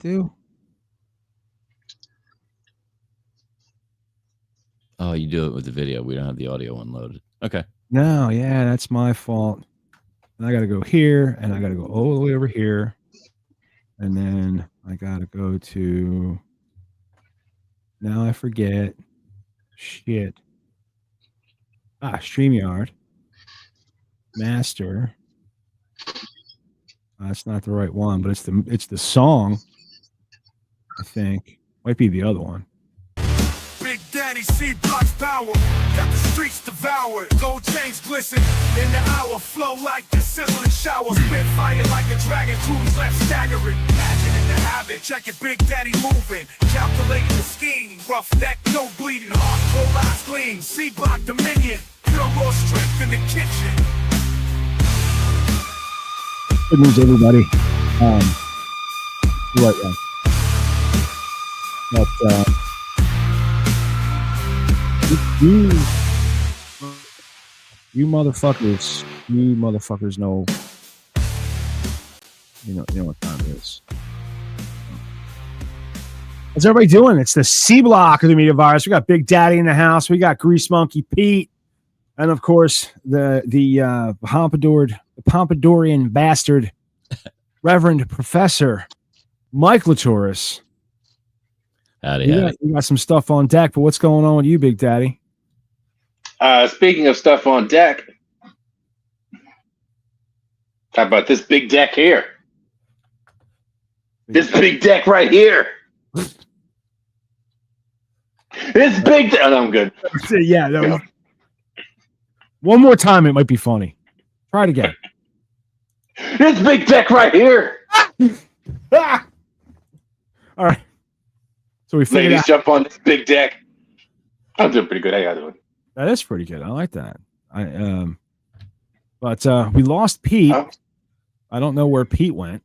do? Oh, you do it with the video. We don't have the audio one loaded. Okay. No, yeah, that's my fault. And I got to go here, and I got to go all the way over here, and then I got to go to. Now I forget. Shit. StreamYard. Master. That's not the right one, but it's the song. I think might be the other one. Big Daddy C-Block's power, got the streets devoured. Gold chains glisten in the hour, flow like the sizzling shower. Spit fire like a dragon, crews left staggering. Imagine in the habit, check it, Big Daddy moving, calculating the scheme. Rough neck, no bleeding, hardcore eyes gleam. C-Block Dominion, pure raw strength in the kitchen. Good news, everybody. Right, yeah. But you motherfuckers know. You know what time it is. How's everybody doing? It's the C block of the Media Virus. We got Big Daddy in the house. We got Grease Monkey Pete, and of course the Pompadourian bastard, Reverend Professor Mike Latourus. Howdy. We got some stuff on deck, but what's going on with you, Big Daddy? Speaking of stuff on deck, how about this big deck here? This big deck right here. This big deck. Oh, no, I'm good. Yeah. No. One more time, it might be funny. Try it again. This big deck right here. All right. So we figured Ladies, out. jump on this big deck. I'm doing pretty good. How y'all doing? That is pretty good. I like that. But we lost Pete. Oh. I don't know where Pete went.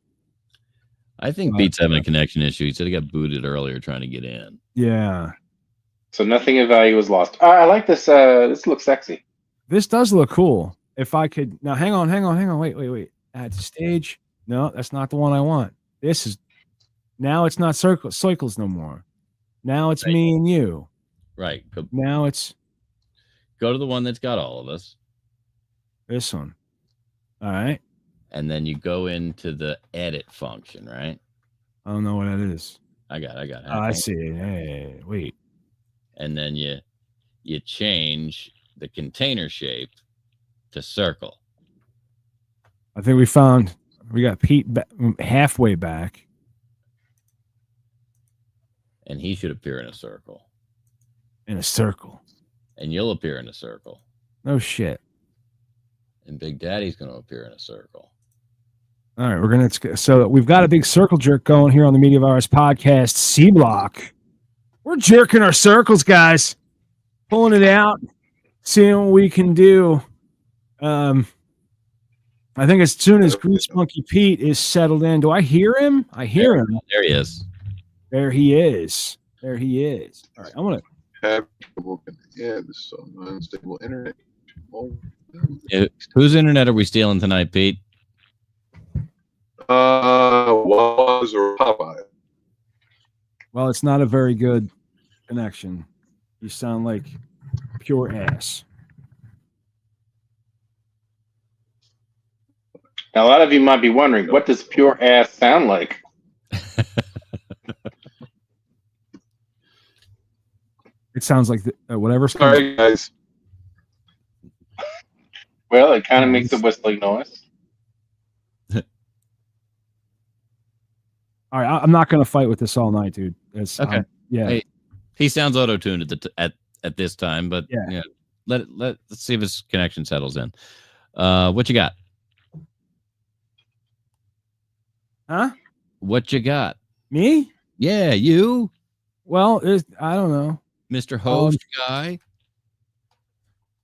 I think Pete's having a connection issue. He said he got booted earlier trying to get in. Yeah. So nothing of value was lost. I like this. This looks sexy. This does look cool. If I could now, hang on. Wait. Add to stage. No, that's not the one I want. This is now. It's not cycles no more. Now it's me and you. Right. Now it's go to the one that's got all of us. this one. All right. And then you go into the edit function, right? I don't know what that is. I got it. Oh, I see. Hey, wait. And then you change the container shape to circle. I think we got Pete halfway back. And he should appear in a circle. In a circle. And you'll appear in a circle. No shit. And Big Daddy's going to appear in a circle. All right, so we've got a big circle jerk going here on the Media Virus podcast, C Block. We're jerking our circles, guys. Pulling it out, seeing what we can do. I think as soon as Grease Monkey Pete is settled in, do I hear him? I hear him. There he is. There he is. All right, I'm gonna have this unstable internet. Whose internet are we stealing tonight, Pete? Was or Popeye. Well, it's not a very good connection. You sound like pure ass. Now, a lot of you might be wondering, what does pure ass sound like? It sounds like whatever. Sorry, guys. Well, it kind of makes a whistling noise. All right, I'm not going to fight with this all night, dude. Okay. Yeah. Hey, he sounds auto-tuned at this time, but yeah, let's see if his connection settles in. What you got? Huh? What you got? Me? Yeah, you. Well, I don't know. Mr. Host guy.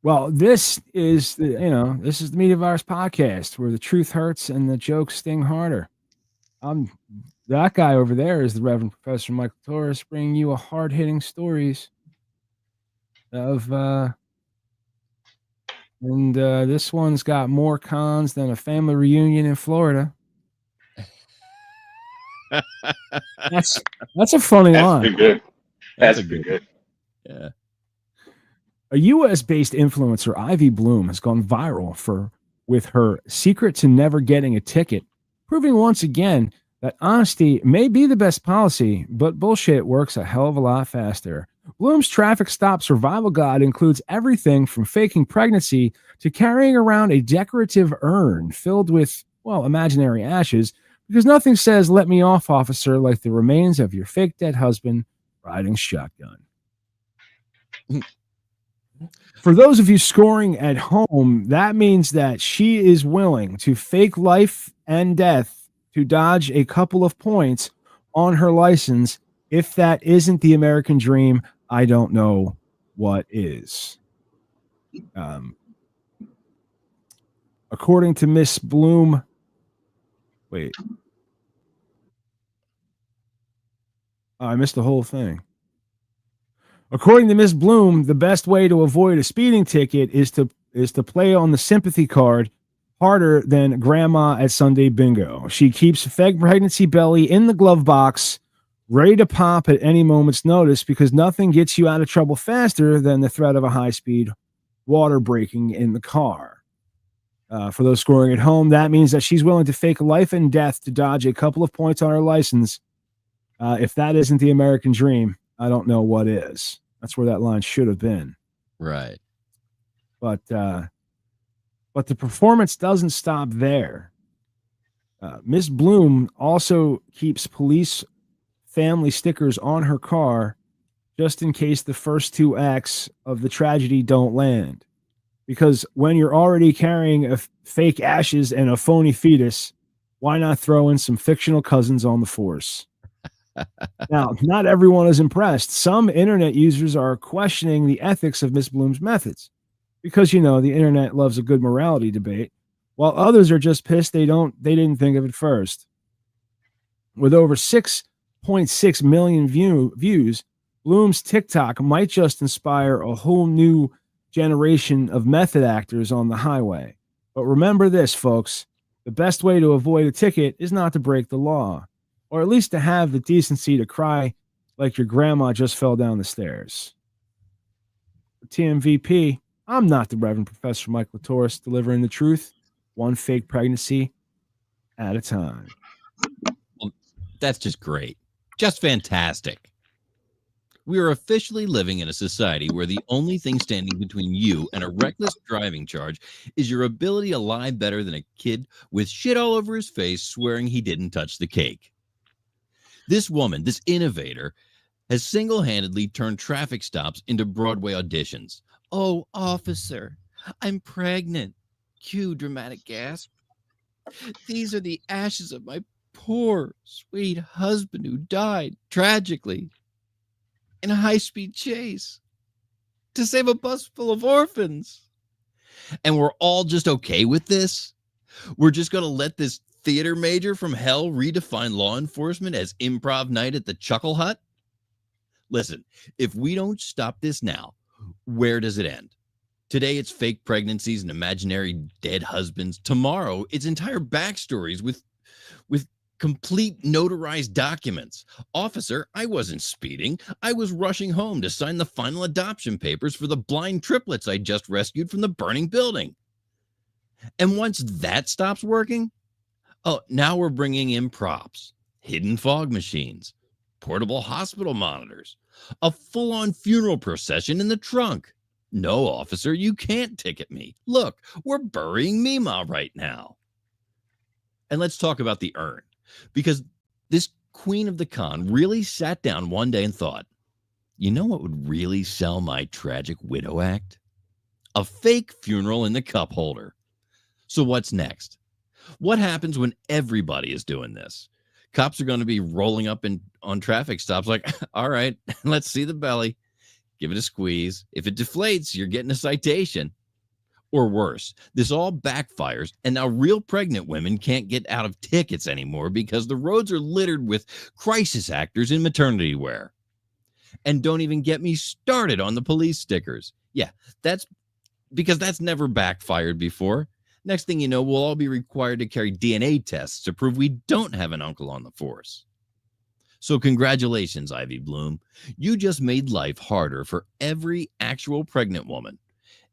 Well, this is the Media Virus podcast where the truth hurts and the jokes sting harder. That guy over there is the Reverend Professor Michael Torres, bringing you hard-hitting stories of and this one's got more cons than a family reunion in Florida. That's a funny That's line. pretty good. That's a pretty good. good. Yeah. A U.S.-based influencer, Ivy Bloom, has gone viral with her secret to never getting a ticket, proving once again that honesty may be the best policy, but bullshit works a hell of a lot faster. Bloom's traffic stop survival guide includes everything from faking pregnancy to carrying around a decorative urn filled with, well, imaginary ashes, because nothing says "let me off, officer" like the remains of your fake dead husband riding shotgun. For those of you scoring at home, that means that she is willing to fake life and death to dodge a couple of points on her license. If that isn't the American dream, I don't know what is. According to Miss Bloom, I missed the whole thing. According to Miss Bloom, the best way to avoid a speeding ticket is to play on the sympathy card harder than grandma at Sunday bingo. She keeps fake pregnancy belly in the glove box, ready to pop at any moment's notice, because nothing gets you out of trouble faster than the threat of a high-speed water breaking in the car. For those scoring at home, that means that she's willing to fake life and death to dodge a couple of points on her license. If that isn't the American dream, I don't know what is. That's where that line should have been. Right. But the performance doesn't stop there. Miss Bloom also keeps police family stickers on her car just in case the first two acts of the tragedy don't land. Because when you're already carrying fake ashes and a phony fetus, why not throw in some fictional cousins on the force? Now, not everyone is impressed. Some internet users are questioning the ethics of Miss Bloom's methods because, the internet loves a good morality debate, while others are just pissed they didn't think of it first. With over 6.6 million views, Bloom's TikTok might just inspire a whole new generation of method actors on the highway. But remember this, folks, the best way to avoid a ticket is not to break the law, or at least to have the decency to cry like your grandma just fell down the stairs. For TMVP, I'm not the Reverend Professor Mike Latoris, delivering the truth, one fake pregnancy at a time. Well, that's just great. Just fantastic. We are officially living in a society where the only thing standing between you and a reckless driving charge is your ability to lie better than a kid with shit all over his face swearing he didn't touch the cake. This woman, this innovator, has single-handedly turned traffic stops into Broadway auditions. Oh, officer, I'm pregnant. Cue dramatic gasp. These are the ashes of my poor, sweet husband who died tragically in a high-speed chase to save a bus full of orphans. And we're all just okay with this? We're just going to let this theater major from hell redefine law enforcement as improv night at the Chuckle Hut? Listen, if we don't stop this now, where does it end? Today, it's fake pregnancies and imaginary dead husbands. Tomorrow, it's entire backstories with complete notarized documents. Officer, I wasn't speeding. I was rushing home to sign the final adoption papers for the blind triplets I just rescued from the burning building. And once that stops working, now we're bringing in props, hidden fog machines, portable hospital monitors, a full-on funeral procession in the trunk. No, officer, you can't ticket me. Look, we're burying Mima right now. And let's talk about the urn, because this queen of the con really sat down one day and thought, you know what would really sell my tragic widow act? A fake funeral in the cup holder. So what's next? What happens when everybody is doing this? Cops are going to be rolling up on traffic stops like, all right, let's see the belly. Give it a squeeze. If it deflates, you're getting a citation. Or worse, this all backfires, and now real pregnant women can't get out of tickets anymore because the roads are littered with crisis actors in maternity wear. And don't even get me started on the police stickers. Yeah, that's because that's never backfired before. Next thing you know, we'll all be required to carry DNA tests to prove we don't have an uncle on the force. So congratulations, Ivy Bloom. You just made life harder for every actual pregnant woman,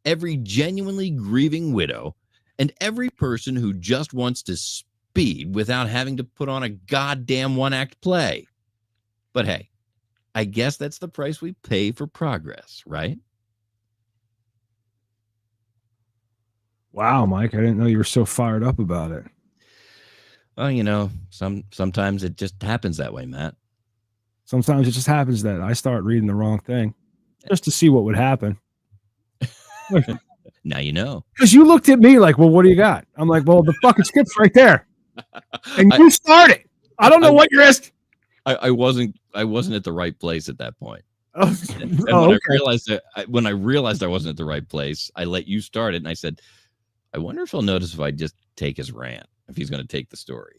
every genuinely grieving widow, and every person who just wants to speed without having to put on a goddamn one-act play. But hey, I guess that's the price we pay for progress, right? Wow, Mike, I didn't know you were so fired up about it. Well, you know, sometimes it just happens that way, Matt. Sometimes it just happens that I start reading the wrong thing just to see what would happen. Now you know. Because you looked at me like, well, what do you got? I'm like, well, the fucking script's right there. And you started. I don't know what you're asking. I wasn't at the right place at that point. Oh, And when I realized I wasn't at the right place, I let you start it, and I said, I wonder if he'll notice if I just take his rant, if he's going to take the story.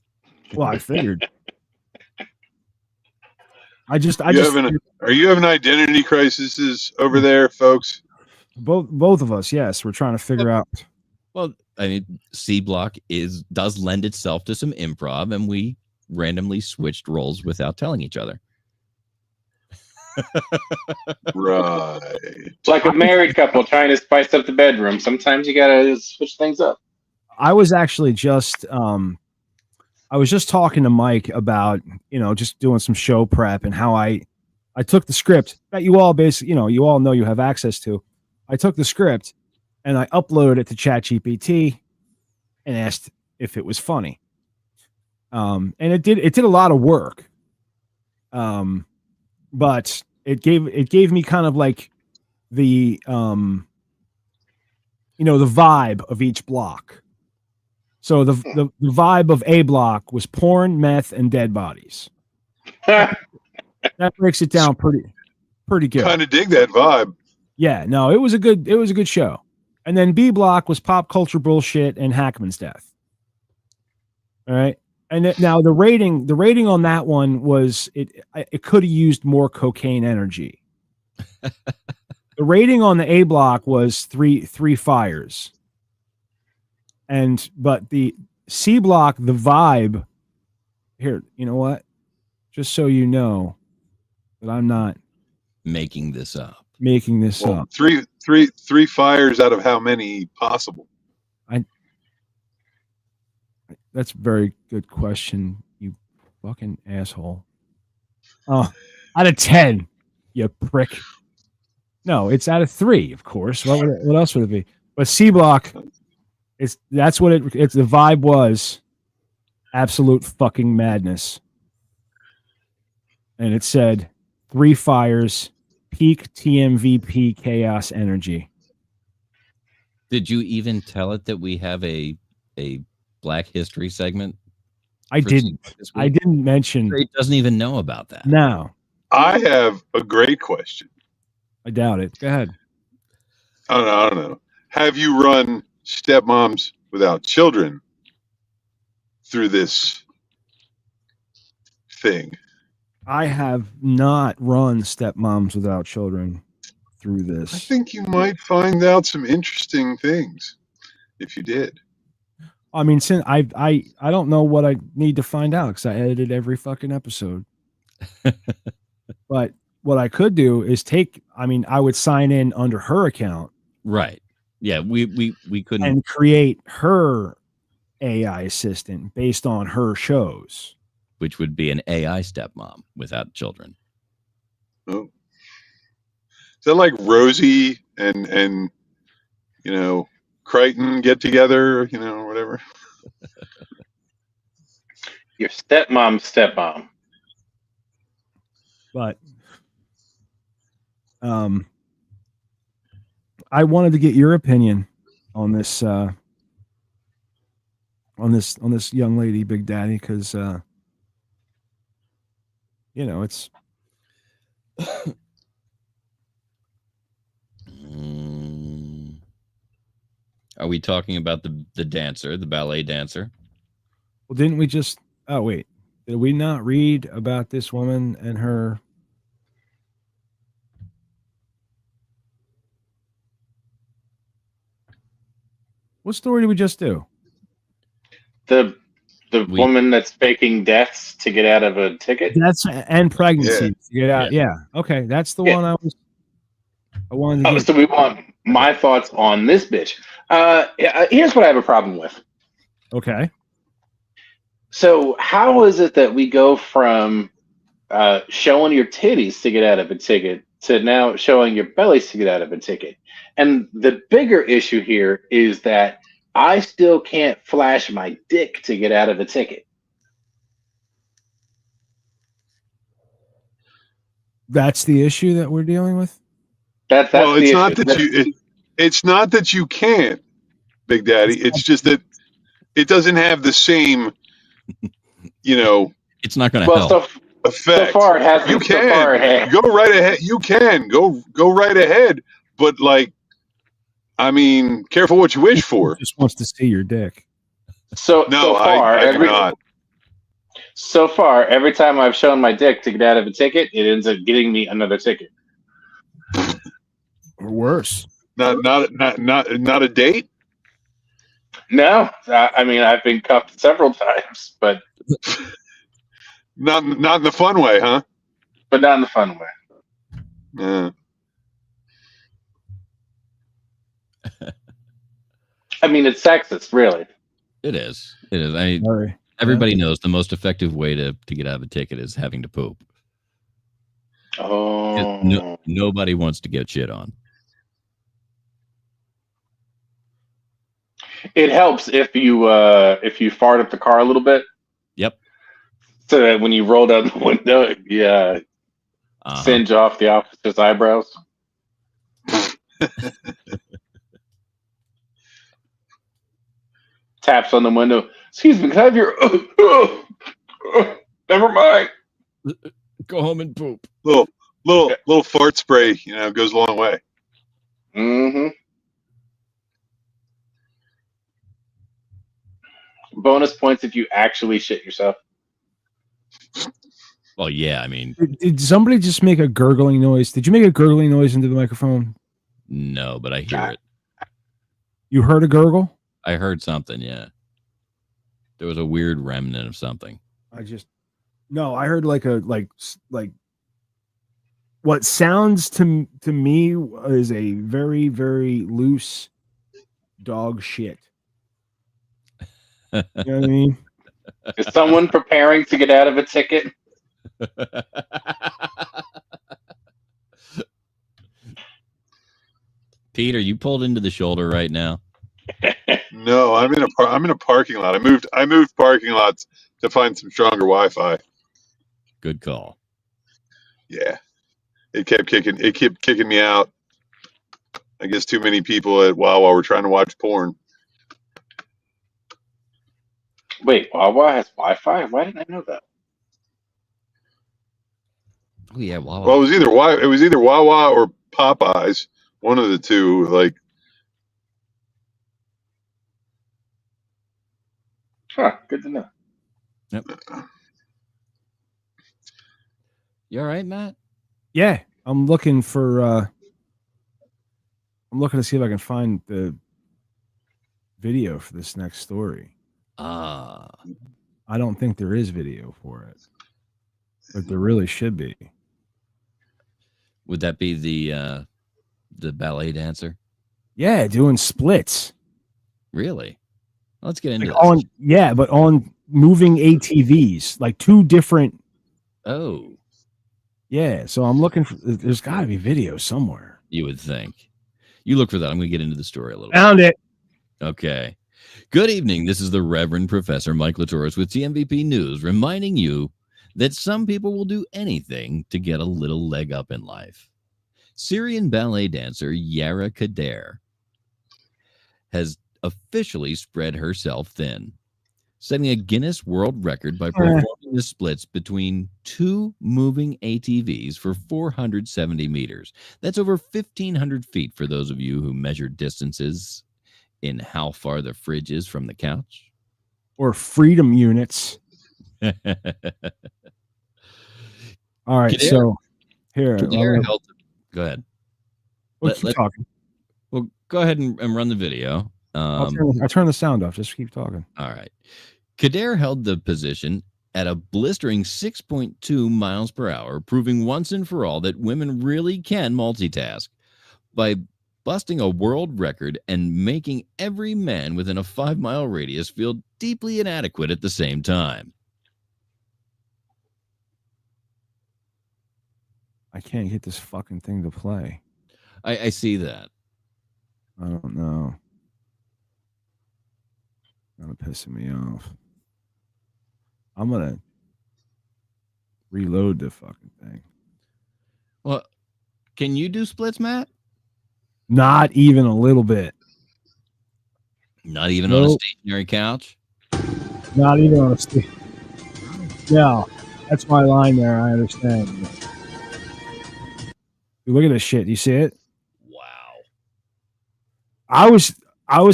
Well, I figured. Are you having identity crises over there, folks? Both of us, yes. We're trying to figure out. Well, I mean, C Block does lend itself to some improv, and we randomly switched roles without telling each other. Right. It's like a married couple trying to spice up the bedroom. Sometimes you gotta switch things up. I was actually just talking to Mike about, just doing some show prep and how I took the script that you all basically, you all know you have access to. I took the script and I uploaded it to ChatGPT and asked if it was funny. And it did a lot of work. But it gave me kind of like the the vibe of each block. So the vibe of A block was porn, meth, and dead bodies. That breaks it down pretty good. Kind of dig that vibe. Yeah, no, it was a good show. And then B block was pop culture bullshit and Hackman's death. All right. And now the rating on that one was it could have used more cocaine energy. The rating on the A block was three fires. But the C block, the vibe here, you know what? Just so you know that I'm not making this up. Up. Three fires out of how many possible? That's a very good question, you fucking asshole. Oh, out of 10, you prick. No, it's out of 3, of course. What else would it be? But C block, that's what it's the vibe was. Absolute fucking madness. And it said 3 fires, peak TMVP chaos energy. Did you even tell it that we have a Black History segment? I didn't mention. It doesn't even know about that. No. I have a great question. I doubt it. Go ahead. I don't know. Have you run Stepmoms Without Children through this thing? I have not run Stepmoms Without Children through this. I think you might find out some interesting things if you did. I mean, since I don't know what I need to find out because I edited every fucking episode. But what I could do is I would sign in under her account. Right. Yeah, we couldn't. And create her AI assistant based on her shows. Which would be an AI stepmom without children. Oh. Is that like Rosie and Crichton get together, or whatever? Your stepmom. But I wanted to get your opinion on this on this young lady, Big Daddy, because it's Are we talking about the dancer, the ballet dancer? Well, didn't we just? Oh wait, did we not read about this woman and her? What story did we just do? The The We- woman that's faking deaths to get out of a ticket. That's and pregnancy. Yeah. Okay, that's the one I wanted to get. So we want my thoughts on this bitch. Here's what I have a problem with. Okay. So how is it that we go from showing your titties to get out of a ticket to now showing your bellies to get out of a ticket? And the bigger issue here is that I still can't flash my dick to get out of a ticket. That's the issue that we're dealing with. That's Well, the it's not issue. that it's not that you can't, Big Daddy. It's just that it doesn't have the same, It's not going to Well, help. effect. so far it has. You So far it has. can go right ahead. You can go right ahead, but careful what you wish for. Just wants to see your dick. So far, I do not. So far, every time I've shown my dick to get out of a ticket, it ends up getting me another ticket. Or worse. Not a date. No, I mean I've been cuffed several times, but Not in the fun way, huh? not in the fun way. Yeah. I mean, it's sexist, really. It is. It is. I mean, Sorry. everybody knows the most effective way to get out of a ticket is having to poop. Oh, Nobody wants to get shit on. it helps if you fart up the car a little bit, Yep. so that when you roll down the window, yeah, singe off the officer's eyebrows. Taps on the window. Excuse me, can I have your? Never mind. Go home and poop. Little fart spray, goes a long way. Mm-hmm. Bonus points if you actually shit yourself. Well, yeah. I mean, Did somebody just make a gurgling noise? Did you make a gurgling noise into the microphone? no, but I hear it. You heard a gurgle? I heard something. Yeah. There was a weird remnant of something. I heard like what sounds to me is a very, very loose dog shit. You know what I mean? Is someone preparing to get out of a ticket? Peter, you pulled into the shoulder right now. No, I'm in a parking lot. I moved parking lots to find some stronger Wi-Fi. Good call. Yeah, it kept kicking me out. I guess too many people at Wawa were trying to watch porn. Wait, Wawa has Wi-Fi? Why didn't I know that? Oh yeah. Wow. Well, it was either Wawa or Popeyes, one of the two. Huh, good to know. Yep. You all right, Matt? Yeah, I'm looking to see if I can find the video for this next story. Ah. I don't think there is video for it, but there really should be. Would that be the ballet dancer? Yeah, doing splits. Really? Let's get into Like this. but on moving ATVs, like two different. Oh, Yeah, so I'm looking for. There's got to be video somewhere. you would think. You look for that. I'm going to get into the story a little Found it. bit. Okay. Good evening. This is the Reverend Professor Mike Latoris with TMVP News, reminding you that some people will do anything to get a little leg up in life. Syrian ballet dancer Yara Khdair has officially spread herself thin, setting a Guinness World Record by performing the splits between two moving ATVs for 470 meters. That's over 1,500 feet for those of you who measure distances in how far the fridge is from the couch. Or freedom units. All right, Khdair- so here. Khdair held- Go ahead. We'll keep talking. Well, go ahead and run the video. I'll turn the sound off. Just keep talking. All right. Khdair held the position at a blistering 6.2 miles per hour, proving once and for all that women really can multitask by busting a world record and making every man within a 5-mile radius feel deeply inadequate at the same time. I can't get this fucking thing to play. I see that. I don't know. Kind of pissing me off. I'm gonna reload the fucking thing. Well, can you do splits, Matt? Not even a little bit. Not even on a stationary couch? Not even on a stick. No, that's my line there. I understand. Look at this shit. You see it? Wow. I was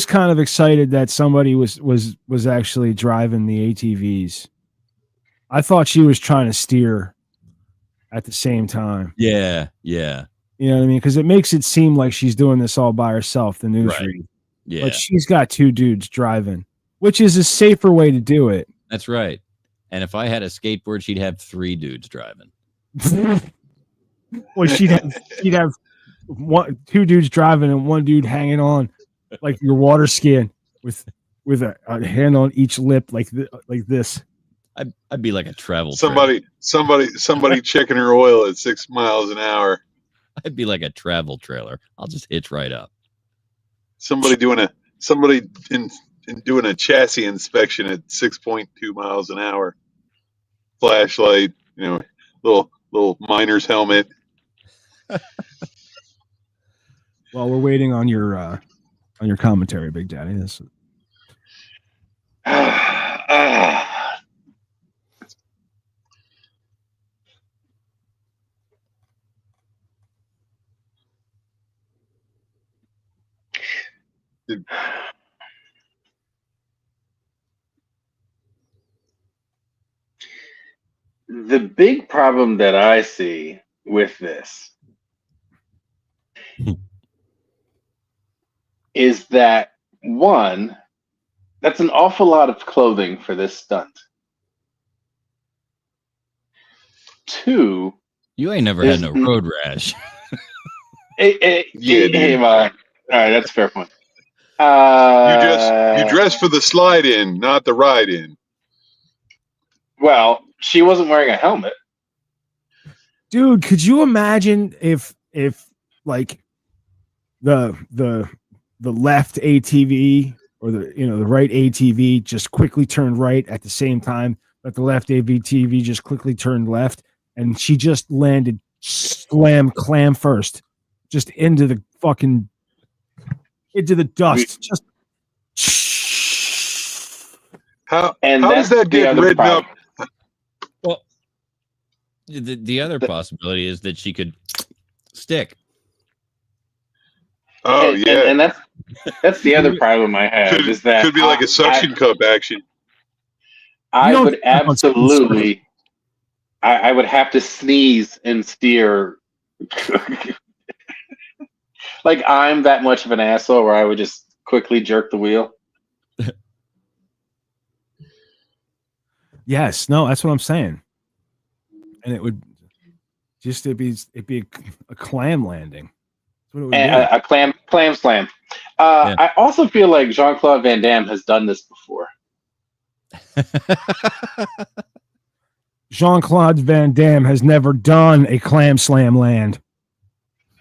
kind of excited that somebody was actually driving the ATVs. I thought she was trying to steer at the same time. Yeah, yeah. You know what I mean? Because it makes it seem like she's doing this all by herself, the newsread. Right. Yeah. But she's got 2 dudes driving, which is a safer way to do it. That's right. And if I had a skateboard, she'd have 3 dudes driving. Well, she'd have 2 dudes driving and 1 dude hanging on like your water skiing with a hand on each lip like this. I'd be like a travel Somebody checking her oil at 6 miles an hour. I'd be like a travel trailer. I'll just hitch right up. Somebody doing a chassis inspection at 6.2 miles an hour. Flashlight, little miner's helmet. Well, we're waiting on your commentary, Big Daddy. This. The big problem that I see with this is that, one, that's an awful lot of clothing for this stunt. 2, You ain't never had no road rash. Hey, all right, that's a fair point. You dress for the slide in, not the ride in. Well, she wasn't wearing a helmet. Dude, could you imagine if like the left ATV or the right ATV just quickly turned right at the same time, but the left ATV just quickly turned left, and she just landed clam first, just into the dust. How does that get ridden up? Well, the other possibility is that she could stick. Oh, yeah. And that's the other problem I have is that could be like a suction cup action. I would absolutely, I would have to sneeze and steer. Like I'm that much of an asshole where I would just quickly jerk the wheel. Yes, no, that's what I'm saying. And it would just it'd be a clam landing. That's what it would be. A clam slam. Yeah. I also feel like Jean-Claude Van Damme has done this before. Jean-Claude Van Damme has never done a clam slam land.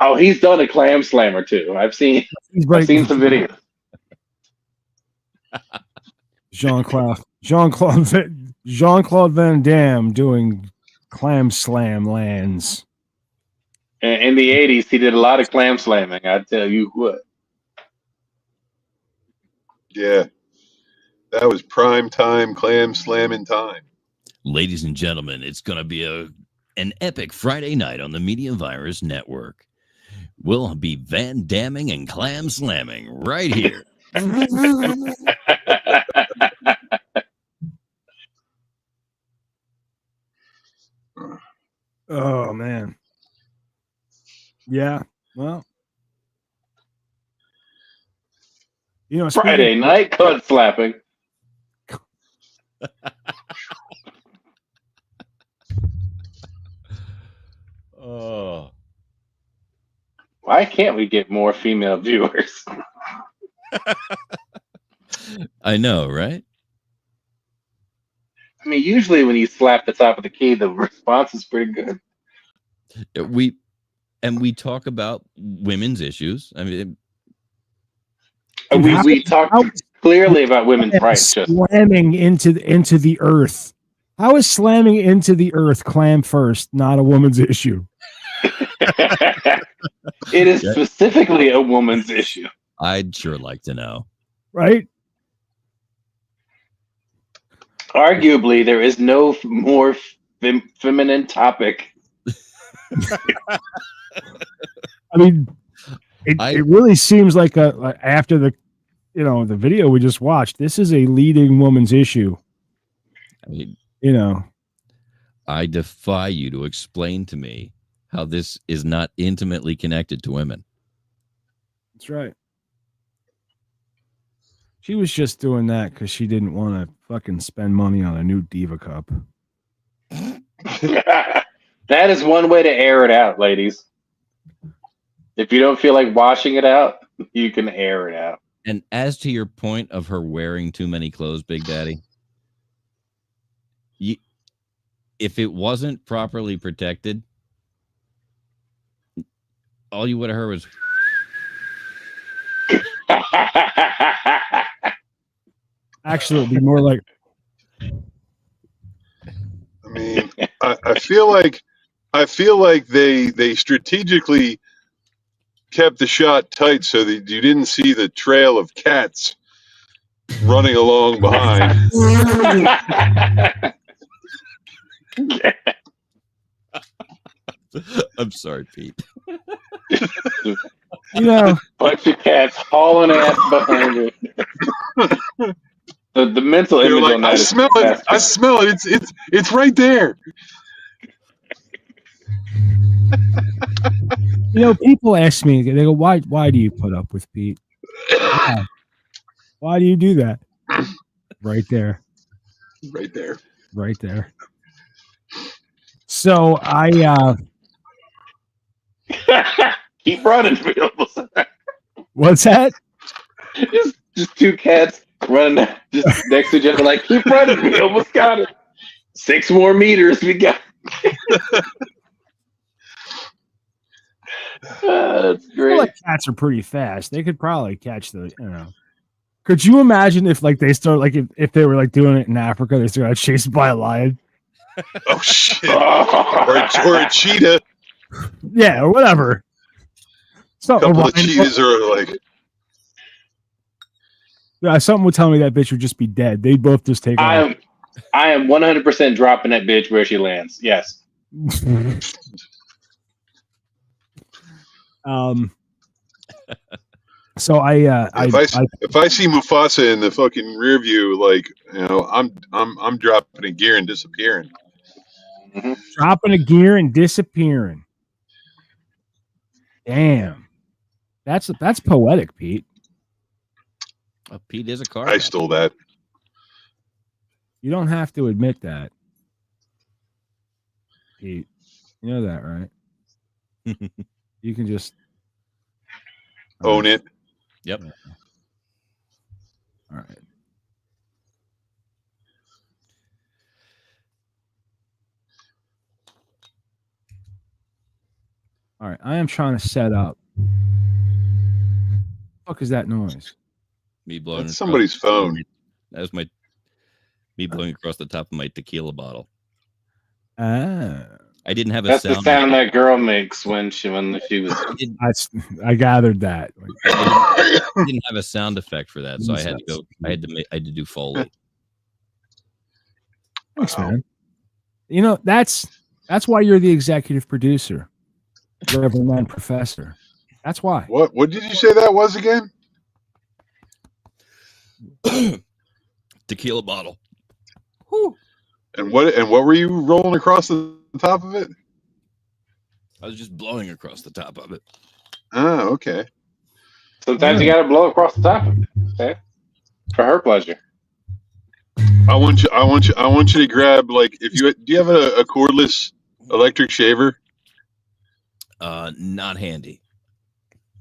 Oh, he's done a clam slam or two. I've seen some videos. Jean-Claude Van Damme doing clam slam lands. In the 80s, he did a lot of clam slamming. I tell you what. Yeah, that was prime time clam slamming time. Ladies and gentlemen, it's going to be an epic Friday night on the Media Virus Network. We'll be Van Damming and clam slamming right here. Oh, man. Yeah, well. Friday night cunt slapping. Oh, Why can't we get more female viewers? I know, right? I mean, usually when you slap the top of the key, the response is pretty good. We talk about women's issues. I mean, We talked clearly about women's rights. Just slamming into the earth. How is slamming into the earth clam first not a woman's issue? it is specifically a woman's issue. I'd sure like to know. Right? Arguably, there is no more feminine topic. I mean, it really seems like after the the video we just watched, this is a leading woman's issue. I mean, I defy you to explain to me how this is not intimately connected to women. That's right. She was just doing that because she didn't want to fucking spend money on a new Diva cup. That is one way to air it out, ladies. If you don't feel like washing it out, you can air it out. And as to your point of her wearing too many clothes, Big Daddy, if it wasn't properly protected, all you would have heard was... Actually, it'd be more like... I mean, I feel like they strategically kept the shot tight so that you didn't see the trail of cats running along behind. I'm sorry, Pete. Bunch of cats hauling ass behind it. The mental image Like, on that I smell it. I smell it. It's right there. People ask me, they go, why do you put up with Pete? Why do you do that? Right there. Right there. Right there. So I keep running. What's that? Just two cats running just next to each other, like, keep running. We almost got it. 6 more meters. We got that's great. Like cats are pretty fast. They could probably catch Could you imagine if they start if they were doing it in Africa, they started chased by a lion? Oh shit! or a cheetah. Yeah, or whatever. So a couple of cheetahs are something would tell me that bitch would just be dead. They'd both just take off. I am 100% dropping that bitch where she lands. Yes. So if I see Mufasa in the fucking rear view, I'm dropping a gear and disappearing. Mm-hmm. Dropping a gear and disappearing. Damn, that's poetic, Pete. Pete is a car. I stole that. You don't have to admit that, Pete. You know that, right? You can just own it. Yep. All right. All right. I am trying to set up. What the fuck is that noise? Me blowing. That's somebody's phone. That was me blowing across the top of my tequila bottle. Ah. I didn't have a That's sound. the sound that girl makes when she was. I gathered that. I didn't have a sound effect for that, so I had to go. I had to do Foley. Thanks, man. That's why you're the executive producer, Reverend Man Professor. That's why. What did you say that was again? Tequila bottle. Whew. And what were you rolling across the top of it? I was just blowing across the top of it. Oh, okay. Sometimes you got to blow across the top of it, okay? For her pleasure. I want you to grab, like, do you have a cordless electric shaver? Not handy.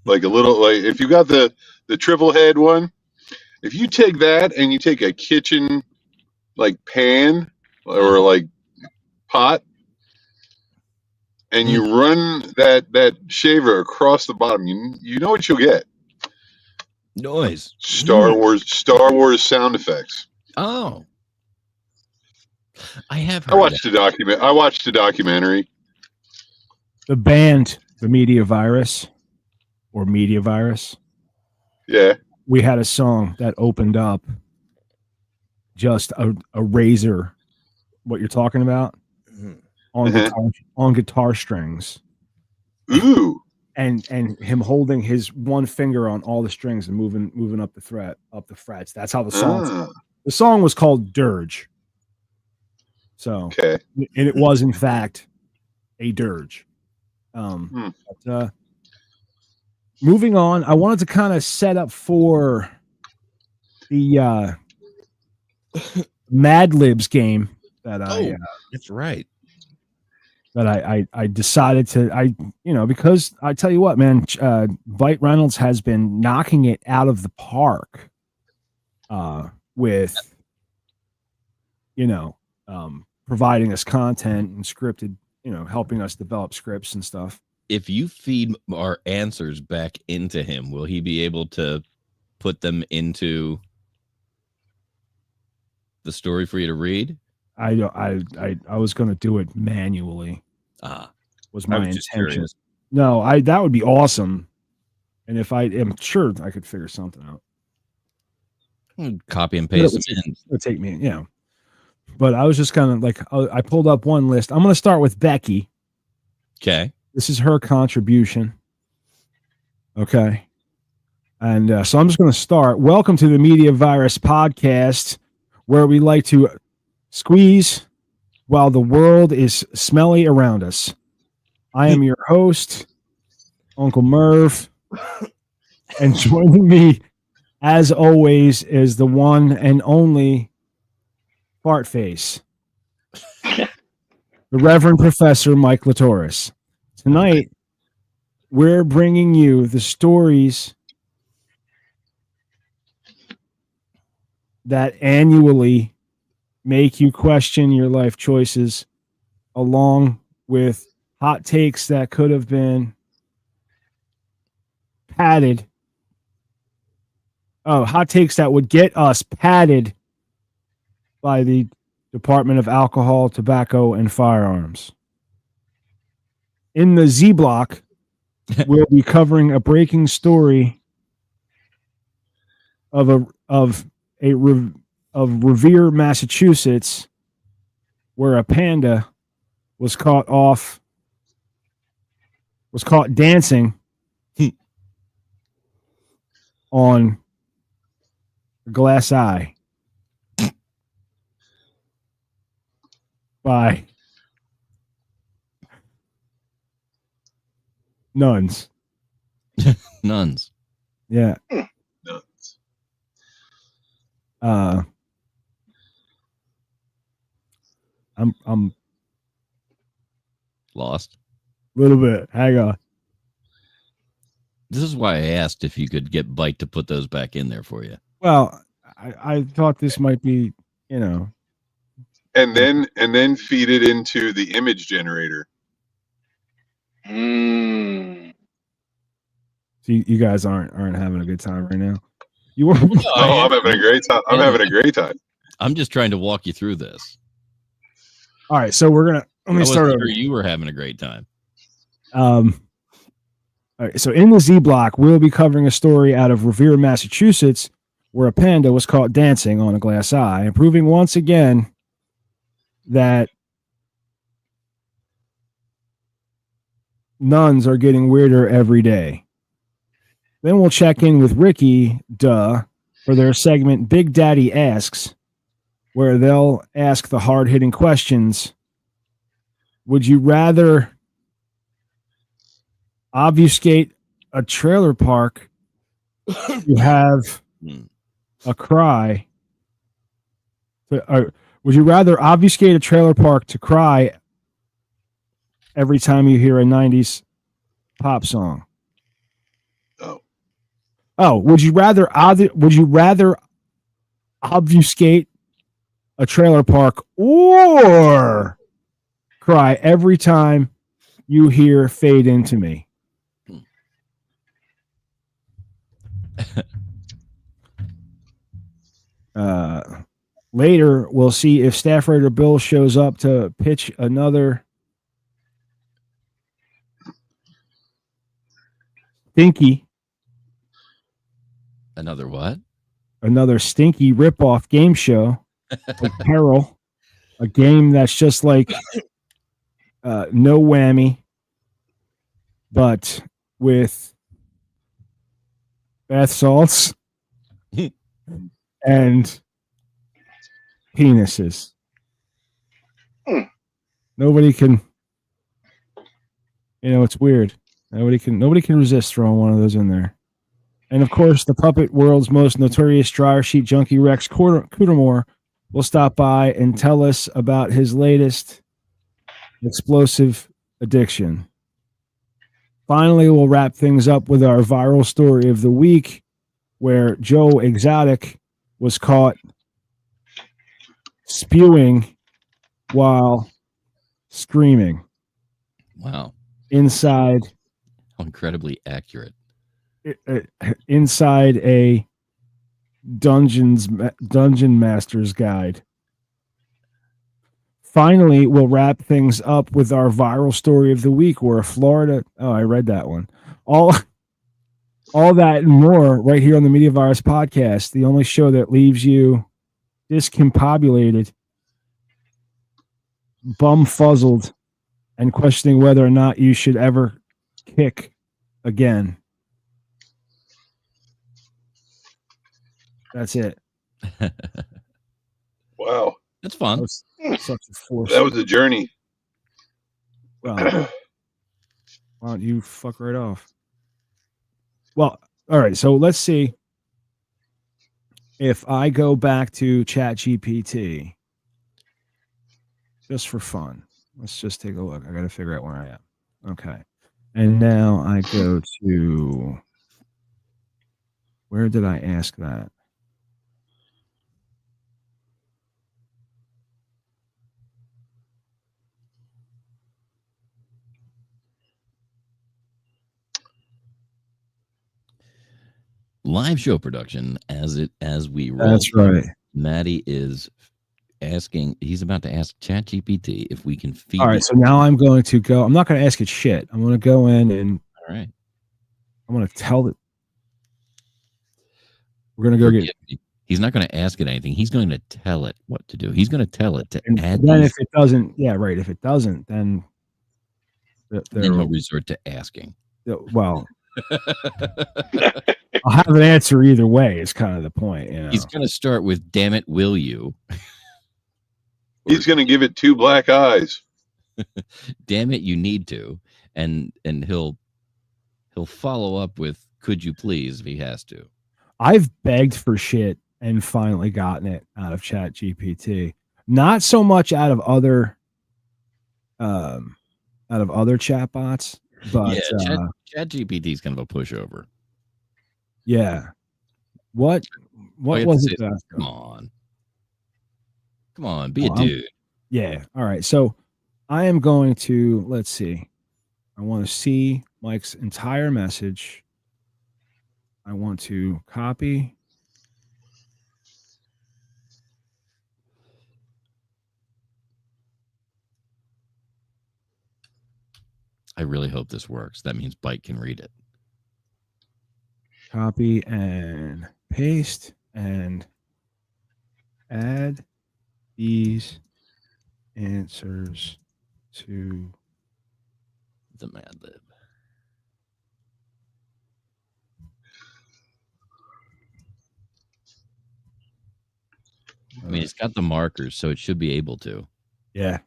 Like a little, like if you got the triple head one, if you take that and you take a kitchen like pan or like pot and you run that shaver across the bottom, you know what you'll get? Noise. Star Wars sound effects. Oh. I have heard I watched the documentary. The band, the Media Virus, or Media Virus. Yeah. We had a song that opened up just a razor, what you're talking about, on guitar strings. Ooh. And him holding his one finger on all the strings and moving up the frets. That's how the song. The song was called Dirge. So, okay. And it was in fact a dirge. But, moving on, I wanted to kind of set up for the Mad Libs game that that's right. That I decided to because I tell you what, man, Bite Reynolds has been knocking it out of the park with providing us content and scripted, helping us develop scripts and stuff. If you feed our answers back into him, will he be able to put them into the story for you to read? I was going to do it manually. Was my intention. No, that would be awesome. And if I am sure I could figure something out. Copy and paste it in. It would take me, But I was just kind of like, I pulled up one list. I'm going to start with Becky. Okay. This is her contribution. Okay. And so I'm just going to start. Welcome to the Media Virus podcast, where we like to squeeze while the world is smelly around us. I am your host, Uncle Merv. And joining me, as always, is the one and only Fart Face, the Reverend Professor Mike Latoris. Tonight, we're bringing you the stories that annually make you question your life choices, along with hot takes that could have been padded. Oh, hot takes that would get us padded by the Department of Alcohol, Tobacco, and Firearms. In the Z Block, we'll be covering a breaking story of Revere, Massachusetts, where a panda was caught dancing on a glass eye by nuns. Nuns. Yeah. Nuns. I'm lost a little bit. Hang on. This is why I asked if you could get Bite to put those back in there for you. Well, I thought this might be, and then feed it into the image generator. So you guys aren't having a good time right now. You were? I'm having a great time. I'm having a great time. I'm just trying to walk you through this. All right, so let me start over. You were having a great time. All right, so in the Z Block, we'll be covering a story out of Revere, Massachusetts, where a panda was caught dancing on a glass eye, and proving once again that nuns are getting weirder every day. Then we'll check in with Ricky, for their segment Big Daddy Asks, where they'll ask the hard-hitting questions. Would you rather obfuscate a trailer park to have a cry Would you rather obfuscate a trailer park to cry every time you hear a 90s pop song? Oh. Oh, would you rather obfuscate a trailer park or cry every time you hear Fade Into Me? Later, we'll see if Staff Writer Bill shows up to pitch another stinky ripoff game show like Peril, a game that's just like no whammy, but with bath salts and penises. Nobody can, it's weird. Nobody can resist throwing one of those in there. And of course, the puppet world's most notorious dryer sheet junkie Rex Cootermore will stop by and tell us about his latest explosive addiction. Finally, we'll wrap things up with our viral story of the week, where Joe Exotic was caught spewing while screaming. Wow. Inside. How incredibly accurate. Inside a dungeon master's guide. Finally, we'll wrap things up with our viral story of the week, where Florida. Oh, I read that one. All that and more right here on the Media Virus Podcast, the only show that leaves you discombobulated, bum-fuzzled, and questioning whether or not you should ever kick again. That's it. Wow. That's fun. That was such a force. That was a journey. Well, why don't you fuck right off? Well, all right. So let's see if I go back to ChatGPT just for fun. Let's just take a look. I got to figure out where I am. Okay. And now I go to, where did I ask that? Live show production as we roll. That's right. Maddie is asking, he's about to ask ChatGPT if we can feed. All right, so now I'm going to go. I'm not going to ask it shit. I'm going to go in and. All right. I'm going to tell it. We're going to go get. He's not going to ask it anything. He's going to tell it what to do. He's going to tell it to add. Then if it doesn't, yeah, right. If it doesn't, then. Then he'll resort to asking. Well. I'll have an answer either way. Is kind of the point. You know? He's going to start with "Damn it, will you?" He's going to give it 2 black eyes. Damn it, you need to, and he'll follow up with "Could you please?" if he has to. I've begged for shit and finally gotten it out of ChatGPT. Not so much out of other chatbots, but yeah, ChatGPT is kind of a pushover. Yeah. What was it? Come on, be a dude. Yeah. All right. So I am going to, let's see. I want to see Mike's entire message. I want to copy. I really hope this works. That means Bike can read it. Copy and paste and add these answers to the Mad Lib. I mean, it's got the markers, so it should be able to. Yeah.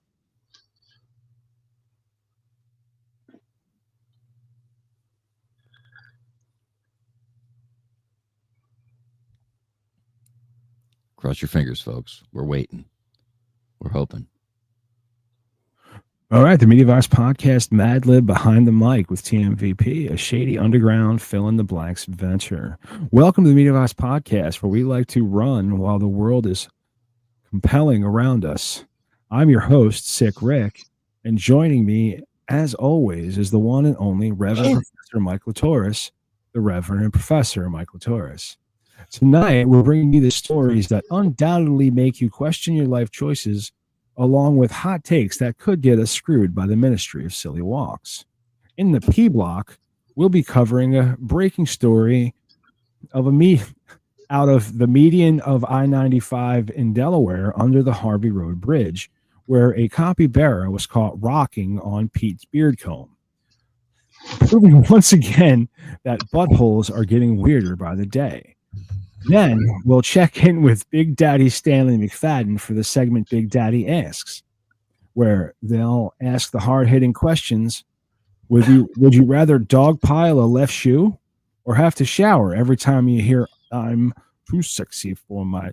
Cross your fingers, folks. We're waiting. We're hoping. All right, the Media Virus Podcast, Mad Lib Behind the Mic with TMVP, a shady underground fill-in-the-blanks venture. Welcome to the Media Virus Podcast, where we like to run while the world is compelling around us. I'm your host, Sick Rick, and joining me, as always, is the one and only Reverend Professor Mike Latoris, the Reverend and Professor Mike Latoris. Tonight, we're bringing you the stories that undoubtedly make you question your life choices, along with hot takes that could get us screwed by the Ministry of Silly Walks. In the P block, we'll be covering a breaking story of out of the median of I-95 in Delaware under the Harvey Road Bridge, where a capybara was caught rocking on Pete's beard comb, proving once again that buttholes are getting weirder by the day. Then we'll check in with Big Daddy Stanley McFadden for the segment Big Daddy Asks, where they'll ask the hard-hitting questions. Would you rather dogpile a left shoe or have to shower every time you hear "I'm too sexy for my"?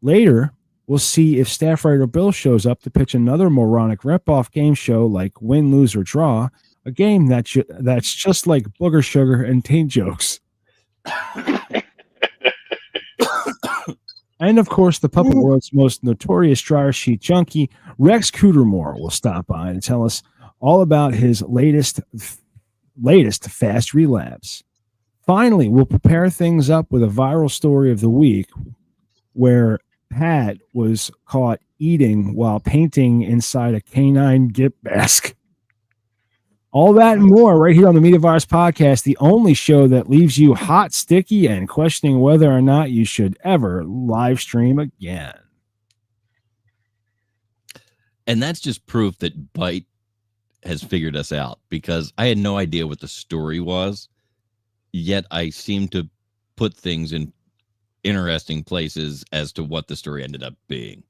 Later, we'll see if Staff Writer Bill shows up to pitch another moronic rip-off game show like Win, Lose, or Draw, a game that's just like Booger Sugar and Teen Jokes. And, of course, the puppet world's most notorious dryer sheet junkie, Rex Cootermore, will stop by and tell us all about his latest fast relapse. Finally, we'll prepare things up with a viral story of the week where Pat was caught eating while painting inside a canine gip mask. All that and more right here on the Media Virus Podcast, the only show that leaves you hot, sticky, and questioning whether or not you should ever live stream again. And that's just proof that Byte has figured us out, because I had no idea what the story was, yet I seem to put things in interesting places as to what the story ended up being.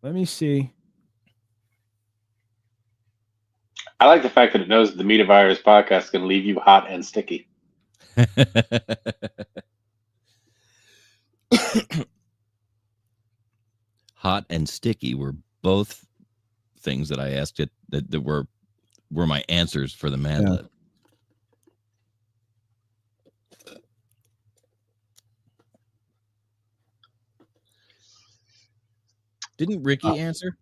Let me see. I like the fact that it knows the Media Virus Podcast is going to leave you hot and sticky. Hot and sticky were both things that I asked it that were my answers for the Mad Lib. Didn't Ricky answer?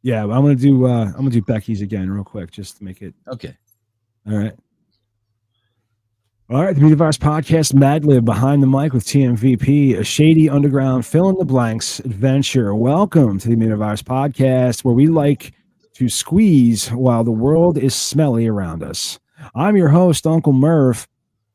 Yeah, I'm gonna do Becky's again real quick just to make it okay. All right. The Media Virus Podcast, Mad Lib Behind the Mic with TMVP, a shady underground fill-in-the-blanks adventure. Welcome to the Media Virus Podcast, where we like to squeeze while the world is smelly around us. I'm your host, Uncle Merv,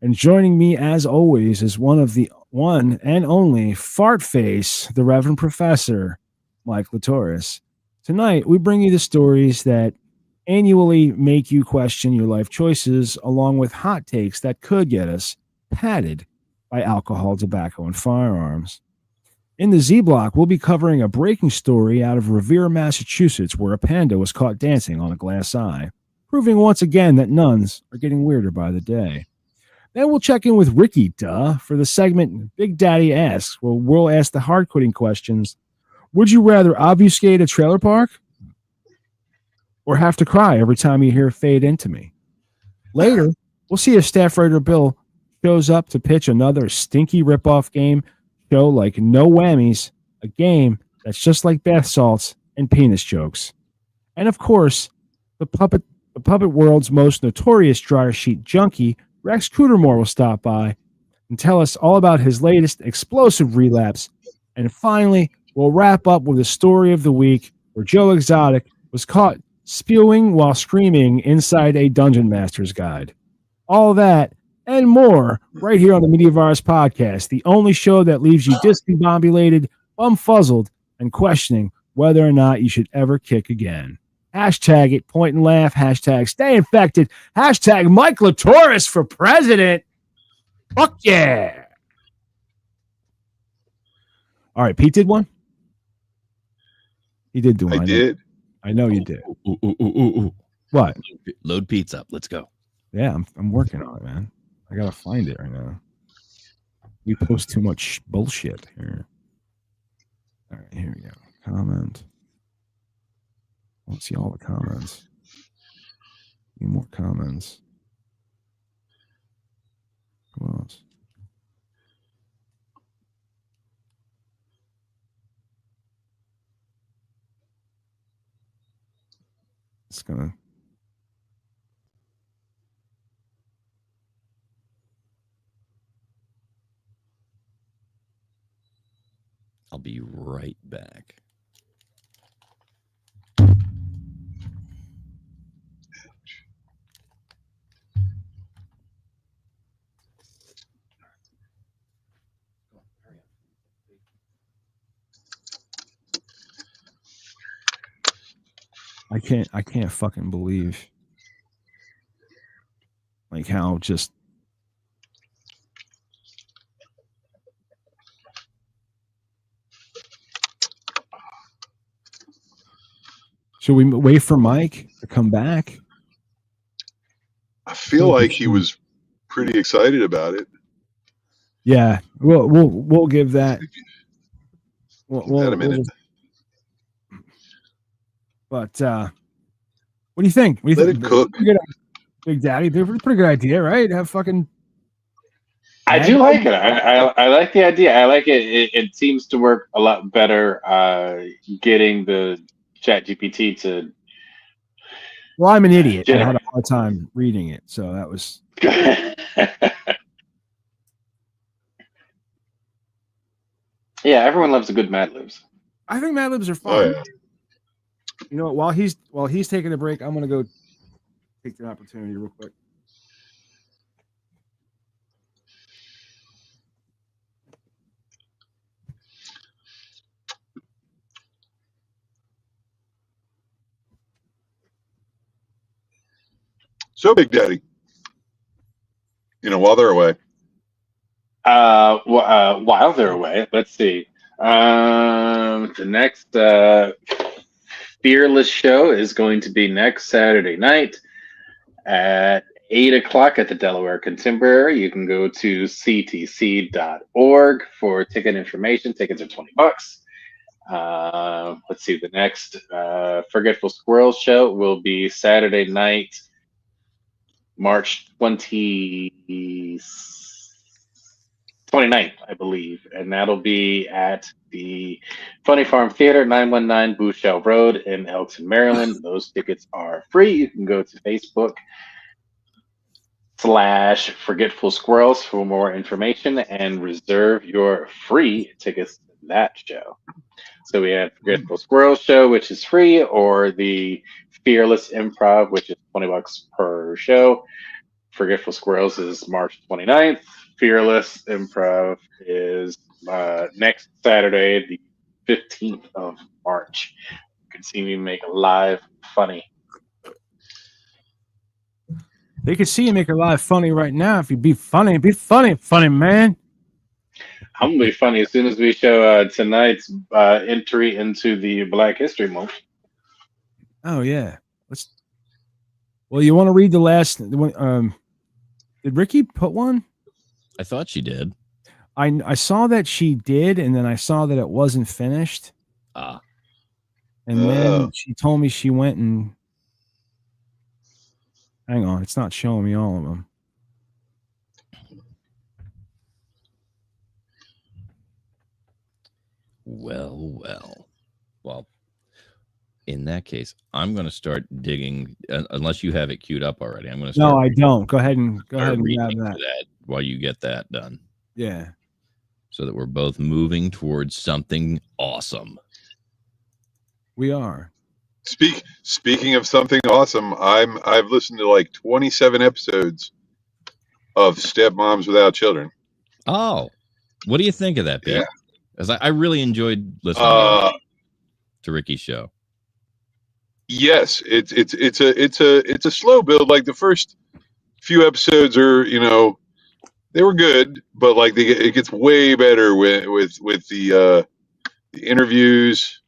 and joining me, as always, is one and only fart face, the Reverend Professor, Mike Latoris. Tonight, we bring you the stories that annually make you question your life choices, along with hot takes that could get us patted by alcohol, tobacco, and firearms. In the Z Block, we'll be covering a breaking story out of Revere, Massachusetts, where a panda was caught dancing on a glass eye, proving once again that nuns are getting weirder by the day. Then we'll check in with Ricky for the segment Big Daddy Asks, where we'll ask the hard-quitting questions. Would you rather obfuscate a trailer park or have to cry every time you hear "Fade Into Me"? Later, we'll see if Staff Writer Bill shows up to pitch another stinky ripoff game show like No Whammies, a game that's just like bath salts and penis jokes. And of course, the puppet world's most notorious dryer sheet junkie, Rex Cootermore, will stop by and tell us all about his latest explosive relapse. And finally, we'll wrap up with a story of the week where Joe Exotic was caught spewing while screaming inside a Dungeon Master's Guide. All that and more right here on the Media Virus Podcast, the only show that leaves you discombobulated, bumfuzzled, and questioning whether or not you should ever kick again. Hashtag it, point and laugh, hashtag stay infected, hashtag Mike Latoris for president. Fuck yeah. All right, Pete did one? He did do one. I did. I know you did. Ooh. What? Load Pete's up. Let's go. Yeah, I'm working on it, man. I gotta find it right now. We post too much bullshit here. All right, here we go. Comment. Let's see all the comments. Need more comments. Who else? It's gonna. I'll be right back. I can't fucking believe like how just should we wait for Mike to come back? I feel like he was pretty excited about it. Yeah, we'll give that. Give that a minute. But what do you think? What do you Let think? it cook. Big Daddy, they're a pretty good idea, right? Have fucking. I do like it. I like the idea. I like it. It seems to work a lot better. Getting the Chat GPT to. Well, I'm an idiot. I had a hard time reading it, so that was. Yeah, everyone loves a good Mad Libs. I think Mad Libs are fun. Oh, yeah. You know, while he's taking a break, I'm gonna go take the opportunity real quick. So, Big Daddy, while they're away. While they're away, let's see. The next Fearless show is going to be next Saturday night at 8:00 at the Delaware Contemporary. You can go to ctc.org for ticket information. Tickets are $20. Let's see. The next Forgetful Squirrels show will be Saturday night, March 29th, I believe, and that'll be at the Funny Farm Theater, 919 Bouchelle Road in Elton, Maryland. Those tickets are free. You can go to Facebook/Forgetful Squirrels for more information and reserve your free tickets to that show. So we have Forgetful Squirrels show, which is free, or the Fearless Improv, which is $20 per show. Forgetful Squirrels is March 29th. Fearless Improv is next Saturday, the 15th of March. You can see me make a live funny. They could see you make a live funny right now. If you be funny, man. I'm gonna be funny as soon as we show tonight's entry into the Black History Month. Oh yeah, well, you want to read the last one? Did Ricky put one? I thought she did. I saw that she did, and then I saw that it wasn't finished. Ah. And then she told me she went and. Hang on, it's not showing me all of them. Well, in that case, I'm going to start digging. Unless you have it queued up already, I'm going to start. No, I don't. Go ahead and grab that while you get that done. Yeah. So that we're both moving towards something awesome. We are. Speaking of something awesome, I've listened to like 27 episodes of Stepmoms Without Children. Oh, what do you think of that, Pete? Yeah. Because I really enjoyed listening to Ricky's show. Yes, it's a slow build. Like the first few episodes are, they were good, but like it gets way better with the interviews.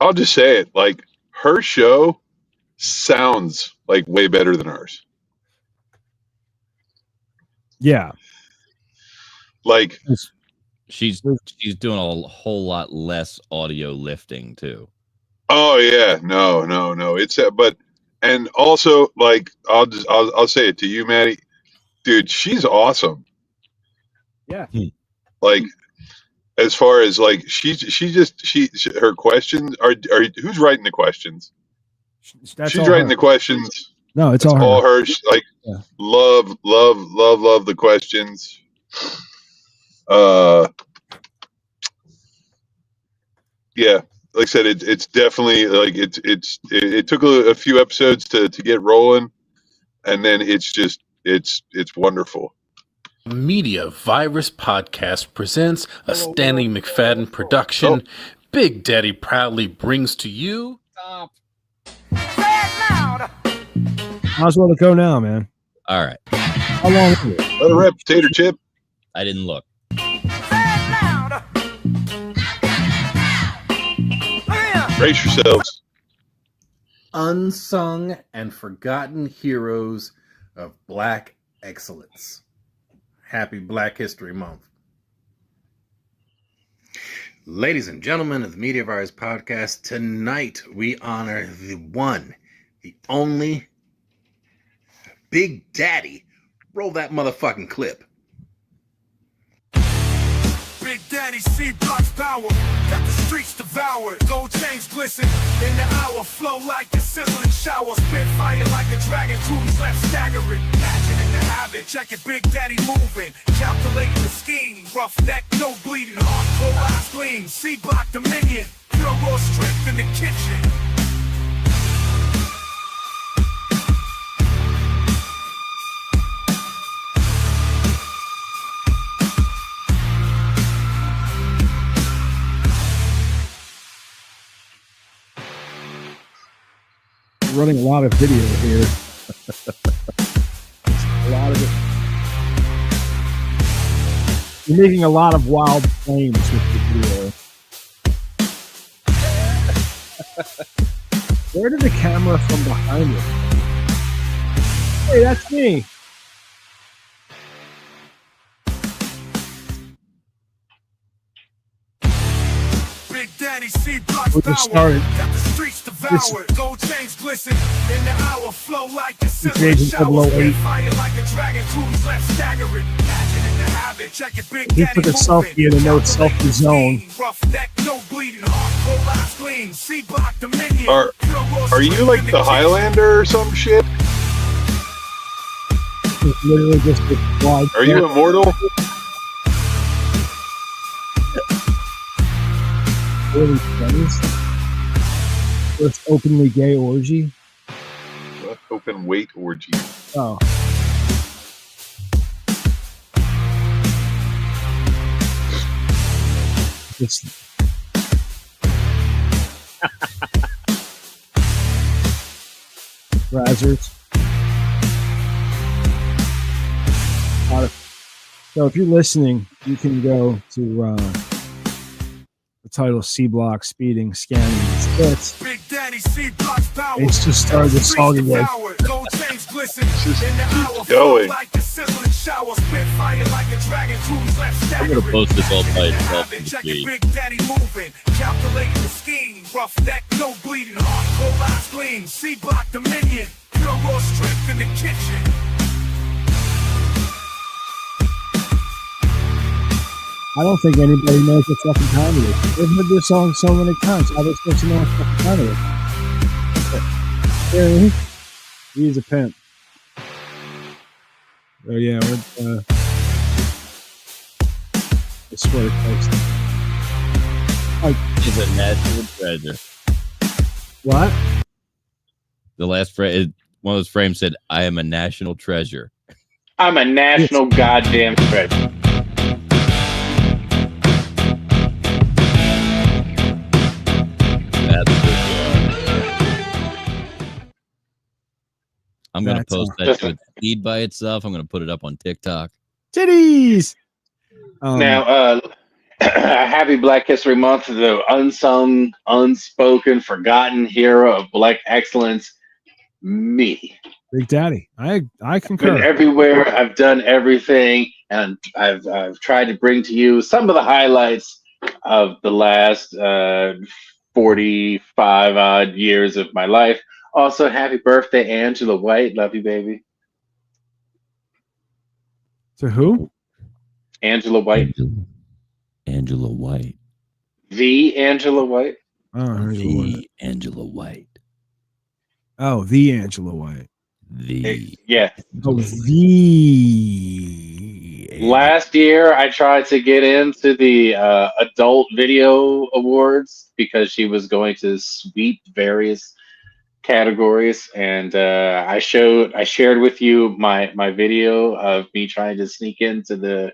I'll just say it, like her show sounds like way better than ours. Yeah. Like, She's doing a whole lot less audio lifting too. oh yeah, no. It's but and also like I'll say it to you, Maddie, dude. She's awesome. Yeah. Like as far as like she her questions are who's writing the questions? That's She's all writing her. the questions. No, it's That's all her. She, like Yeah. love the questions. Yeah, like I said, it's definitely like it took a few episodes to get rolling, and then it's wonderful. Media Virus Podcast presents a Stanley McFadden production. Big Daddy proudly brings to you. Might as well go now, man. All right. How long is it? Let it rip, Tater Chip. I didn't look. Brace yourselves. Unsung and forgotten heroes of Black excellence. Happy Black History Month. Ladies and gentlemen of the Media Virus Podcast, tonight we honor the one, the only Big Daddy. Roll that motherfucking clip. Big Daddy C-Block's power, got the streets devoured. Gold chains glisten in the hour, flow like a sizzling shower. Spit fire like a dragon, crews left staggering. Imagine in the habit, check it, Big Daddy moving. Calculating the scheme, rough neck, no bleeding. Hardcore eyes gleam, C-Block dominion. Pure raw strength in the kitchen. Running a lot of video here. A lot of it. You're making a lot of wild claims with the video. Where did the camera from behind it? Hey, that's me. Big Daddy C-Block's We power, just started. got the streets devoured. Gold chains glisten in the hour, flow like a sizzling Agent shower. 008. Spit fire like a dragon, crews left staggering. Imagine in the habit, check it, Big He Daddy took a moving. selfie in a no Calculating selfie zone. scheme, rough neck, no bleeding. Hardcore eyes gleam, C-Block dominion. Are you like the Highlander or some shit? It's literally just a wide. Are you immortal? Early 20s? First openly gay orgy? Open weight orgy. Oh. It's Brazzers. So if you're listening, you can go to the title C-Block Speeding, Scanning, and Spits. Big Daddy C-Block's power. It's just started the song again. Gold chains glisten Just in the keep hour, going. flow like a sizzling shower. Spit fire like a dragon, crews left I'm staggering. gonna post this all by itself in the Check it, feed. Big Daddy moving, calculating the scheme. Rough neck, no bleeding. Hardcore eyes gleam. C-Block dominion. Pure raw strength in the kitchen. I don't think anybody knows what fucking time it is. They've heard this song so many times. How are they supposed to know what fucking time it is? Yeah, he's a pimp. Oh yeah, we're I swear to Christ. He's a national treasure. What? The last frame, one of those frames said, "I am a national treasure." I'm a national goddamn treasure. That's what you are. I'm gonna That's post that to its feed by itself. I'm gonna put it up on TikTok. Titties! Now, happy Black History Month, the unsung, unspoken, forgotten hero of Black excellence, me. Big Daddy. I Been concur. everywhere. I've done everything, and I've tried to bring to you some of the highlights of the last 45 odd years of my life. Also, happy birthday, Angela White. Love you, baby. To who? Angela White. Angela White. The Angela White. Oh, I heard the word. Angela White. Oh, the Angela White. Yeah. Oh, the Last year, I tried to get into the adult video awards because she was going to sweep various categories, and I shared with you my video of me trying to sneak into the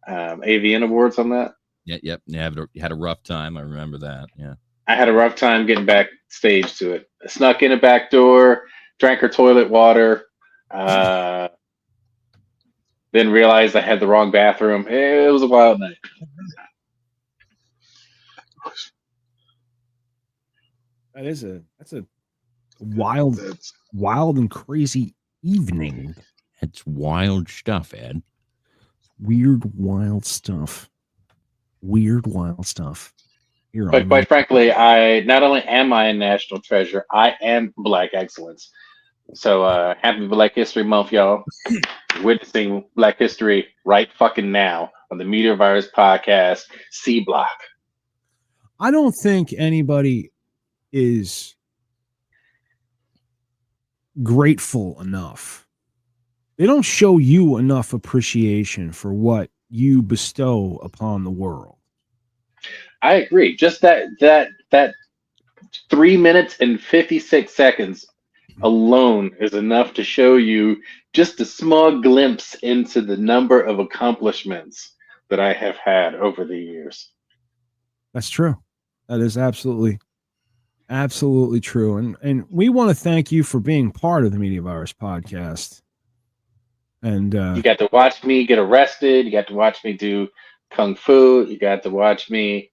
AVN awards on that. Yep. You had a rough time. I remember that. Yeah. I had a rough time getting backstage to it. I snuck in a back door, drank her toilet water, then realized I had the wrong bathroom. It was a wild night. that's a wild and crazy evening. It's wild stuff, Ed. Weird, wild stuff. Here But on quite frankly, I not only am I a national treasure, I am Black excellence. So happy Black History Month, y'all. Witnessing Black History right fucking now on the Meteor Virus podcast, C Block. I don't think anybody is grateful enough. They don't show you enough appreciation for what you bestow upon the world. I agree. Just that 3 minutes and 56 seconds alone is enough to show you just a small glimpse into the number of accomplishments that I have had over the years. That's true. That is absolutely true. And we want to thank you for being part of the Media Virus podcast. And you got to watch me get arrested. You got to watch me do kung fu. You got to watch me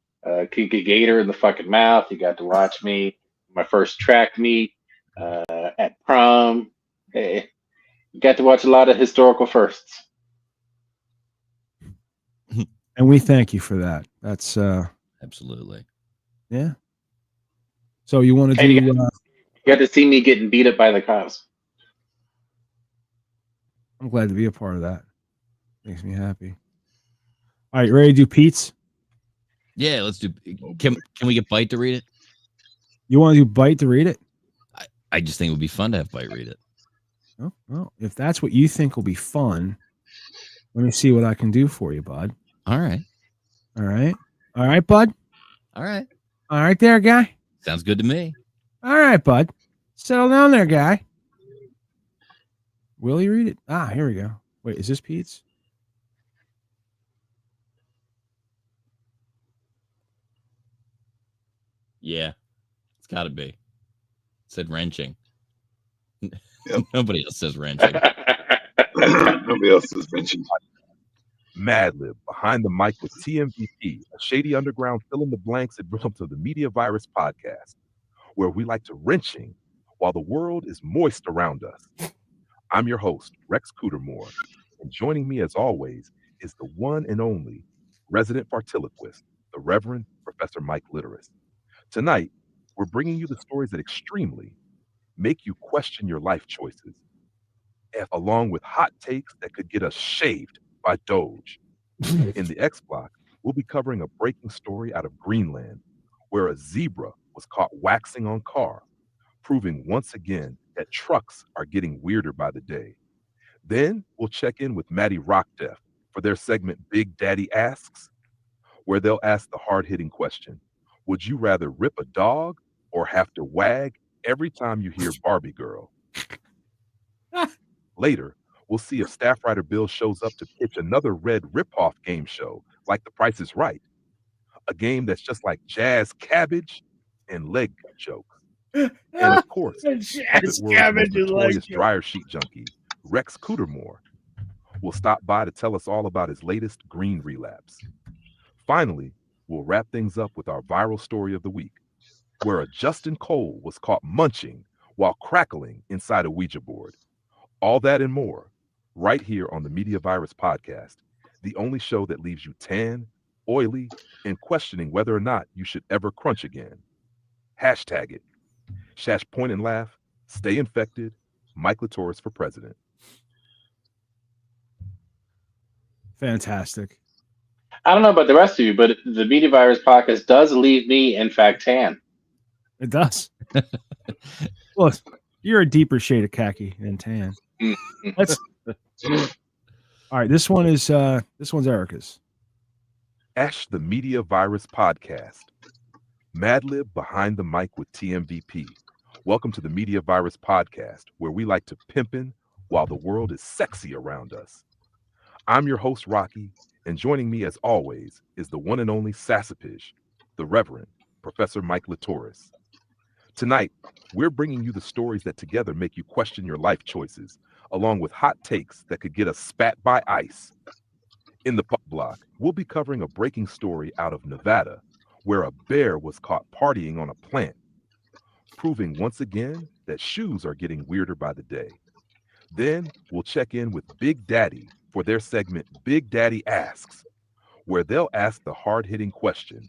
kick a gator in the fucking mouth. You got to watch me my first track meet at prom. Hey, you got to watch a lot of historical firsts. And we thank you for that. That's absolutely. Yeah. So you want to do? You got to see me getting beat up by the cops. I'm glad to be a part of that. Makes me happy. All right, ready to do Pete's? Yeah, let's do. Can we get Bite to read it? You want to do Bite to read it? I just think it would be fun to have Bite read it. Oh, well, if that's what you think will be fun, let me see what I can do for you, bud. All right, bud. All right there, guy. Sounds good to me. All right, bud. Settle down there, guy. Will you read it? Ah, here we go. Wait, is this Pete's? Yeah, it's got to be. It said wrenching. Yep. Nobody else says wrenching. Nobody else says wrenching. Madlib behind the mic with TMVP, a shady underground fill in the blanks and rhythms of the Media Virus podcast, where we like to wrenching while the world is moist around us. I'm your host, Rex Cootermore, and joining me as always is the one and only resident partiloquist, the Reverend Professor Mike Litteris. Tonight, we're bringing you the stories that extremely make you question your life choices, along with hot takes that could get us shaved by Doge. In the X Block, we'll be covering a breaking story out of Greenland, where a zebra was caught waxing on car, proving once again that trucks are getting weirder by the day. Then we'll check in with Maddie Rockdeath for their segment Big Daddy Asks, where they'll ask the hard-hitting question, would you rather rip a dog or have to wag every time you hear Barbie Girl? Later, we'll see if staff writer Bill shows up to pitch another red ripoff game show like The Price is Right, a game that's just like jazz cabbage and leg jokes. And of course, Puppet World's most notorious dryer sheet junkie, Rex Cootermore, will stop by to tell us all about his latest green relapse. Finally, we'll wrap things up with our viral story of the week, where a Justin Cole was caught munching while crackling inside a Ouija board. All that and more, right here on the Media Virus Podcast, the only show that leaves you tan, oily, and questioning whether or not you should ever crunch again. Hashtag it. Shash point and laugh. Stay infected. Mike Latoris for president. Fantastic. I don't know about the rest of you, but the Media Virus podcast does leave me, in fact, tan. It does. Well, you're a deeper shade of khaki than tan. Let's. All right, this one's Erica's. Ash the Media Virus Podcast. Mad Lib behind the mic with TMVP. Welcome to the Media Virus Podcast, where we like to pimpin' while the world is sexy around us. I'm your host, Rocky, and joining me as always is the one and only Sassapage, the Reverend Professor Mike Latoris. Tonight, we're bringing you the stories that together make you question your life choices, along with hot takes that could get us spat by ice. In the Puck Block, we'll be covering a breaking story out of Nevada, where a bear was caught partying on a plant, proving once again that shoes are getting weirder by the day. Then we'll check in with Big Daddy for their segment Big Daddy Asks, where they'll ask the hard-hitting question: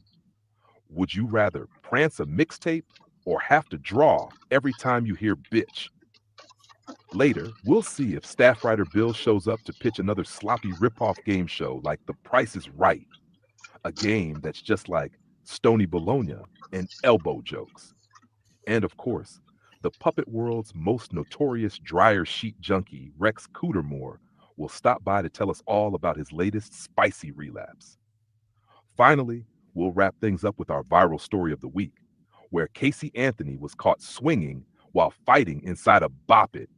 would you rather prance a mixtape or have to draw every time you hear bitch? Later, we'll see if staff writer Bill shows up to pitch another sloppy ripoff game show like The Price is Right, a game that's just like Stony Bologna and elbow jokes. And of course, the puppet world's most notorious dryer sheet junkie, Rex Cootermore, will stop by to tell us all about his latest spicy relapse. Finally, we'll wrap things up with our viral story of the week, where Casey Anthony was caught swinging while fighting inside a Bop It.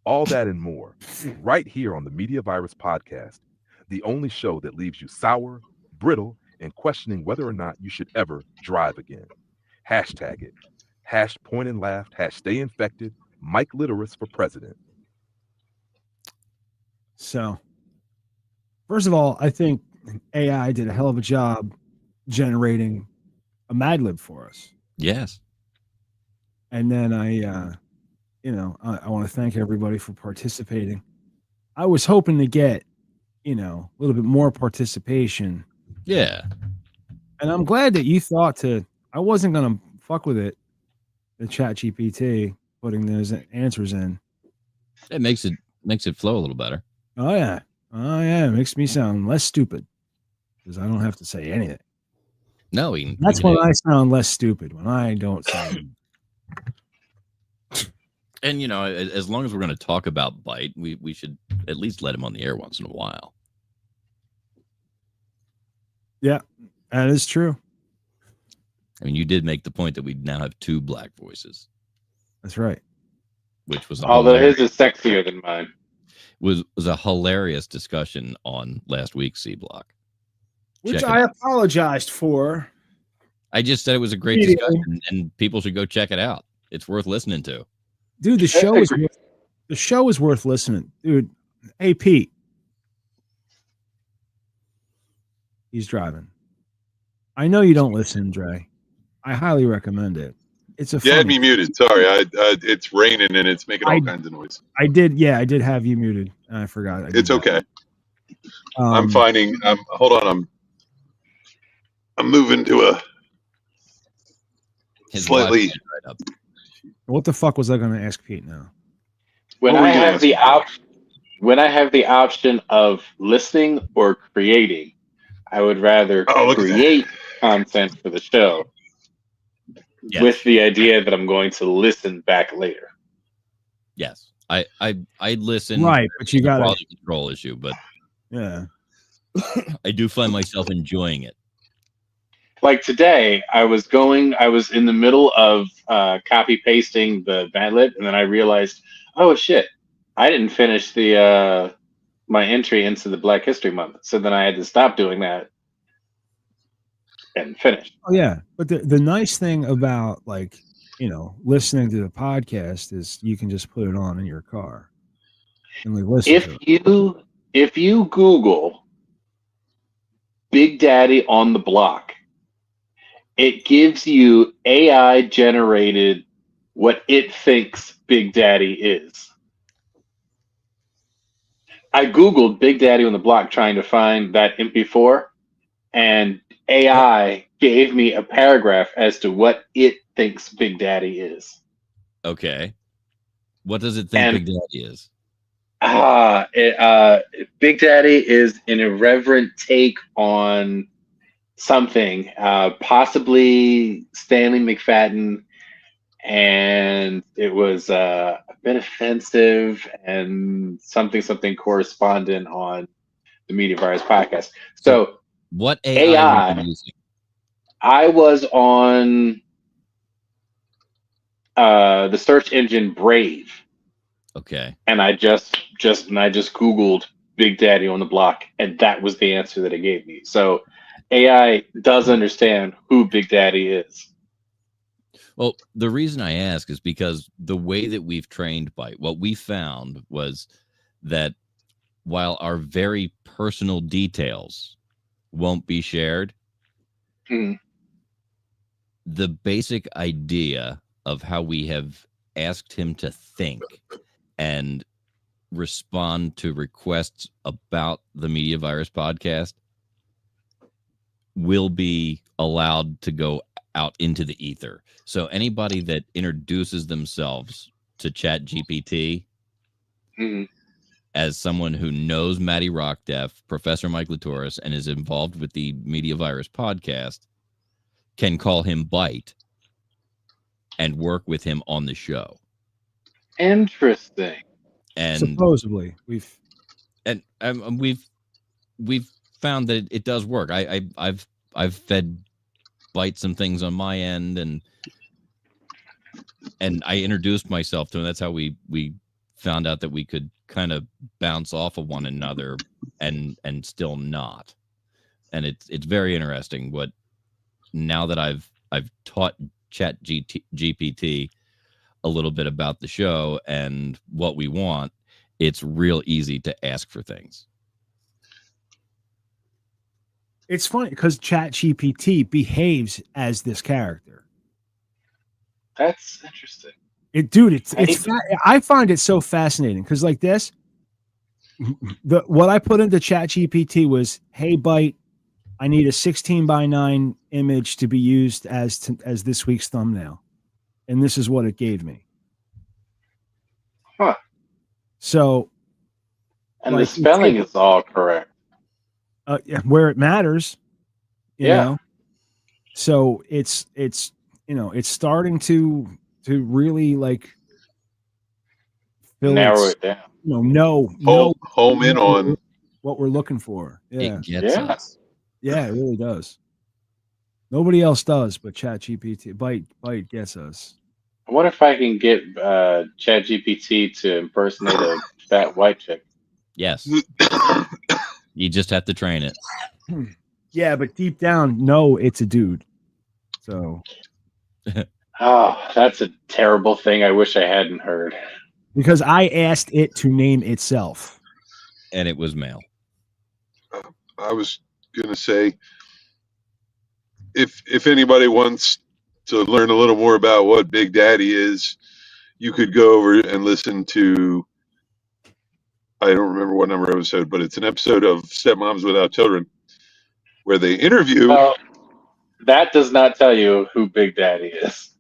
All that and more, right here on the Media Virus Podcast, the only show that leaves you sour, brittle, and questioning whether or not you should ever drive again. Hashtag it. Hash point and laugh. Hash stay infected. Mike Latoris for president. So, first of all, I think AI did a hell of a job generating a Mad Lib for us. Yes. And then I want to thank everybody for participating. I was hoping to get, a little bit more participation. Yeah. And I'm glad that you thought I wasn't going to fuck with it, the Chat GPT, putting those answers in. It makes it flow a little better. Oh, yeah. It makes me sound less stupid because I don't have to say anything. No, that's when I sound less stupid, when I don't sound. And, as long as we're going to talk about Bite, we should at least let him on the air once in a while. Yeah, that is true. I mean, you did make the point that we now have two black voices. That's right. Which was although his is sexier than mine. Was a hilarious discussion on last week's C Block. Which I apologized for. I just said it was a great discussion, and people should go check it out. It's worth listening to. Dude, the show is worth listening. Dude, hey, Pete. He's driving. I know you don't listen, Dre. I highly recommend it. It's a You had me muted. Sorry, it's raining and it's making all kinds of noise. I did have you muted. I forgot. It's okay. I'm finding. Hold on. I'm moving to a slightly. Right up. What the fuck was I going to ask Pete now? When I have the option of listening or creating, I would rather create content for the show. Yes. With the idea that I'm going to listen back later. Yes, I listen. Right, but you got a quality control issue, but yeah, I do find myself enjoying it. Like today, I was in the middle of copy pasting the Mad Lib, and then I realized, oh shit, I didn't finish the my entry into the Black History Month. So then I had to stop doing that and finish. Oh yeah, but the nice thing about listening to the podcast is you can just put it on in your car and listen. If you Google Big Daddy on the Block, it gives you AI generated what it thinks Big Daddy is. I Googled Big Daddy on the Block trying to find that MP4, and AI gave me a paragraph as to what it thinks Big Daddy is. Okay. What does it think And- Big Daddy is? Big Daddy is an irreverent take on something, possibly Stanley McFadden, and it was a bit offensive and something correspondent on the Media Virus podcast. So What AI were you using? I was on the search engine Brave, Okay. and I just Googled Big Daddy on the Block, and that was the answer that it gave me. So AI does understand who Big Daddy is. Well, the reason I ask is because the way that we've trained Byte, what we found was that while our very personal details won't be shared, the basic idea of how we have asked him to think and respond to requests about the Media Virus podcast will be allowed to go out into the ether. So anybody that introduces themselves to ChatGPT as someone who knows Matty Rockdeff, Professor Mike Latoris, and is involved with the Media Virus podcast can call him Byte and work with him on the show. Interesting. And supposedly we've found that it does work. I've fed Byte some things on my end, and I introduced myself to him. That's how we found out that we could kind of bounce off of one another and still not. And it's very interesting what, now that I've taught ChatGPT a little bit about the show and what we want, it's real easy to ask for things. It's funny because ChatGPT behaves as this character. That's interesting. I find it so fascinating because like this, what I put into ChatGPT was, "Hey Byte, I need a 16:9 image to be used as this week's thumbnail," and this is what it gave me. Huh. So, and the spelling is all correct. Where it matters, you Yeah. know. So it's it's starting to really like narrow it down. Home in on what we're looking for. Yeah, It gets us. yeah, it really does. Nobody else does, but ChatGPT, Byte gets us. I wonder if I can get ChatGPT to impersonate a fat white chick. Yes. You just have to train it. Yeah, but deep down, no, it's a dude. So, oh, that's a terrible thing. I wish I hadn't heard. Because I asked it to name itself, and it was male. I was gonna say, if anybody wants to learn a little more about what Big Daddy is, you could go over and listen to, I don't remember what number episode, but it's an episode of Stepmoms Without Children where they interview. Well, that does not tell you who Big Daddy is.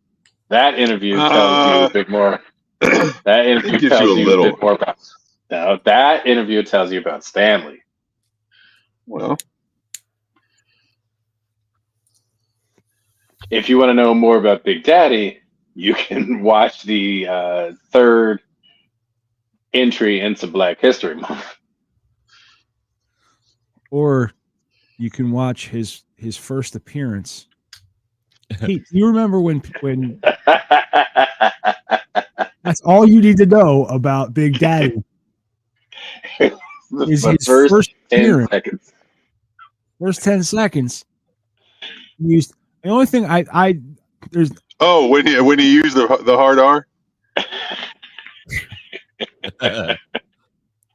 That interview tells you a bit more. That interview tells you a bit more about. No, that interview tells you about Stanley. Well, if you want to know more about Big Daddy, you can watch the third entry into Black History Month. or you can watch his first appearance. Pete, you remember when that's all you need to know about Big Daddy is his first 10 appearance. seconds. First 10 seconds. Used the only thing there's when he used the hard R.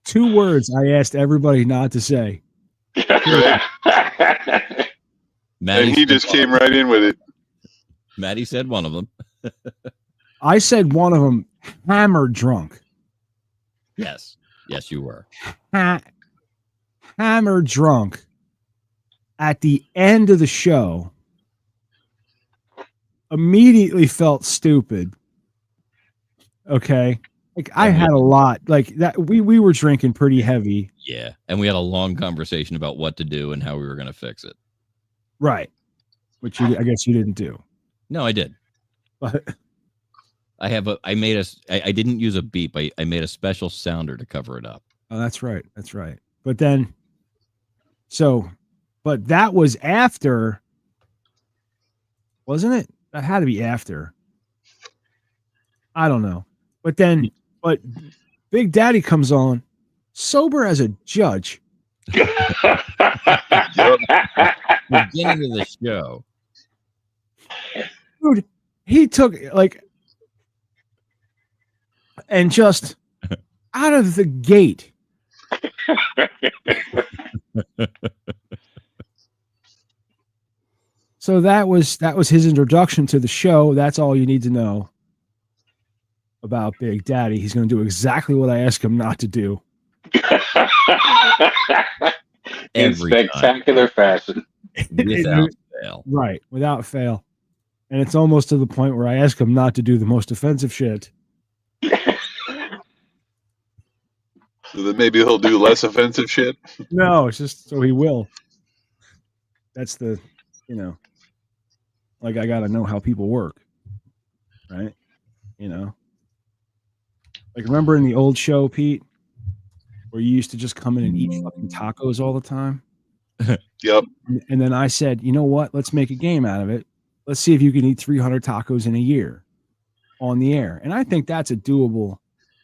2 words I asked everybody not to say. And he just came right in with it. Maddie said one of them. I said one of them, hammered drunk. Yes. Yes, you were. Hammer drunk at the end of the show, immediately felt stupid. Okay. Like I had a lot like that. We were drinking pretty heavy. Yeah. And we had a long conversation about what to do and how we were going to fix it. Right. Which I guess you didn't do. No, I did. But I didn't use a beep. I made a special sounder to cover it up. oh, that's right. That's right. But then, but that was after, wasn't it? That had to be after. I don't know. But Big Daddy comes on sober as a judge. Beginning of the show. Dude, he took and just out of the gate. So that was his introduction to the show. That's all you need to know about Big Daddy. He's going to do exactly what I ask him not to do. In spectacular fashion. Without fail. Right, without fail. And it's almost to the point where I ask him not to do the most offensive shit. So that maybe he'll do less offensive shit. No, it's just so he will. That's the, like I got to know how people work. Right? Like remember in the old show, Pete, where you used to just come in and eat fucking tacos all the time? Yep. And then I said, you know what? Let's make a game out of it. Let's see if you can eat 300 tacos in a year on the air. And I think that's a doable.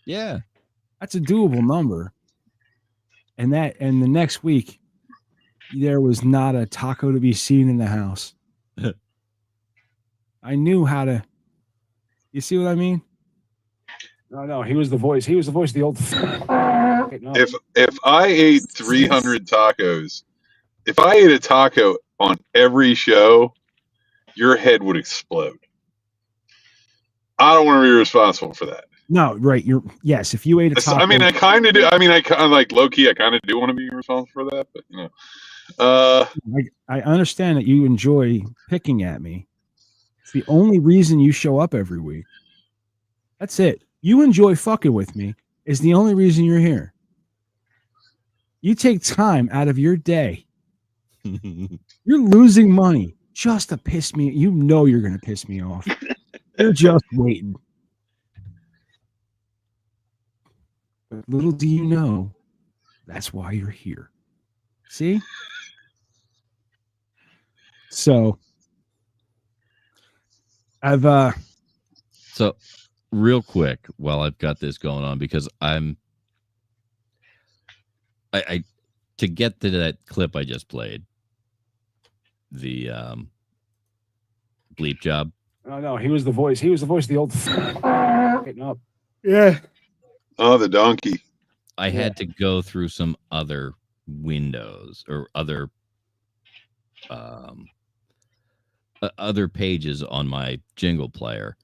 Yeah. That's a doable number. And the next week, there was not a taco to be seen in the house. I knew how to. You see what I mean? No, he was the voice. He was the voice of the old. If I ate 300 tacos, if I ate a taco on every show, your head would explode. I don't want to be responsible for that. No, right. Yes. If you ate a taco, I kind of do. I kind of like low key. I kind of do want to be responsible for that, but I understand that you enjoy picking at me. It's the only reason you show up every week. That's it. You enjoy fucking with me is the only reason you're here. You take time out of your day. You're losing money just to piss me. You know you're going to piss me off. You're just waiting. But little do you know, that's why you're here. See? So, So, real quick, while I've got this going on, because I to get to that clip I just played, the bleep job. Oh no, he was the voice. He was the voice of the old. Getting up. Yeah. Oh, the donkey. I had to go through some other windows or other pages on my jingle player.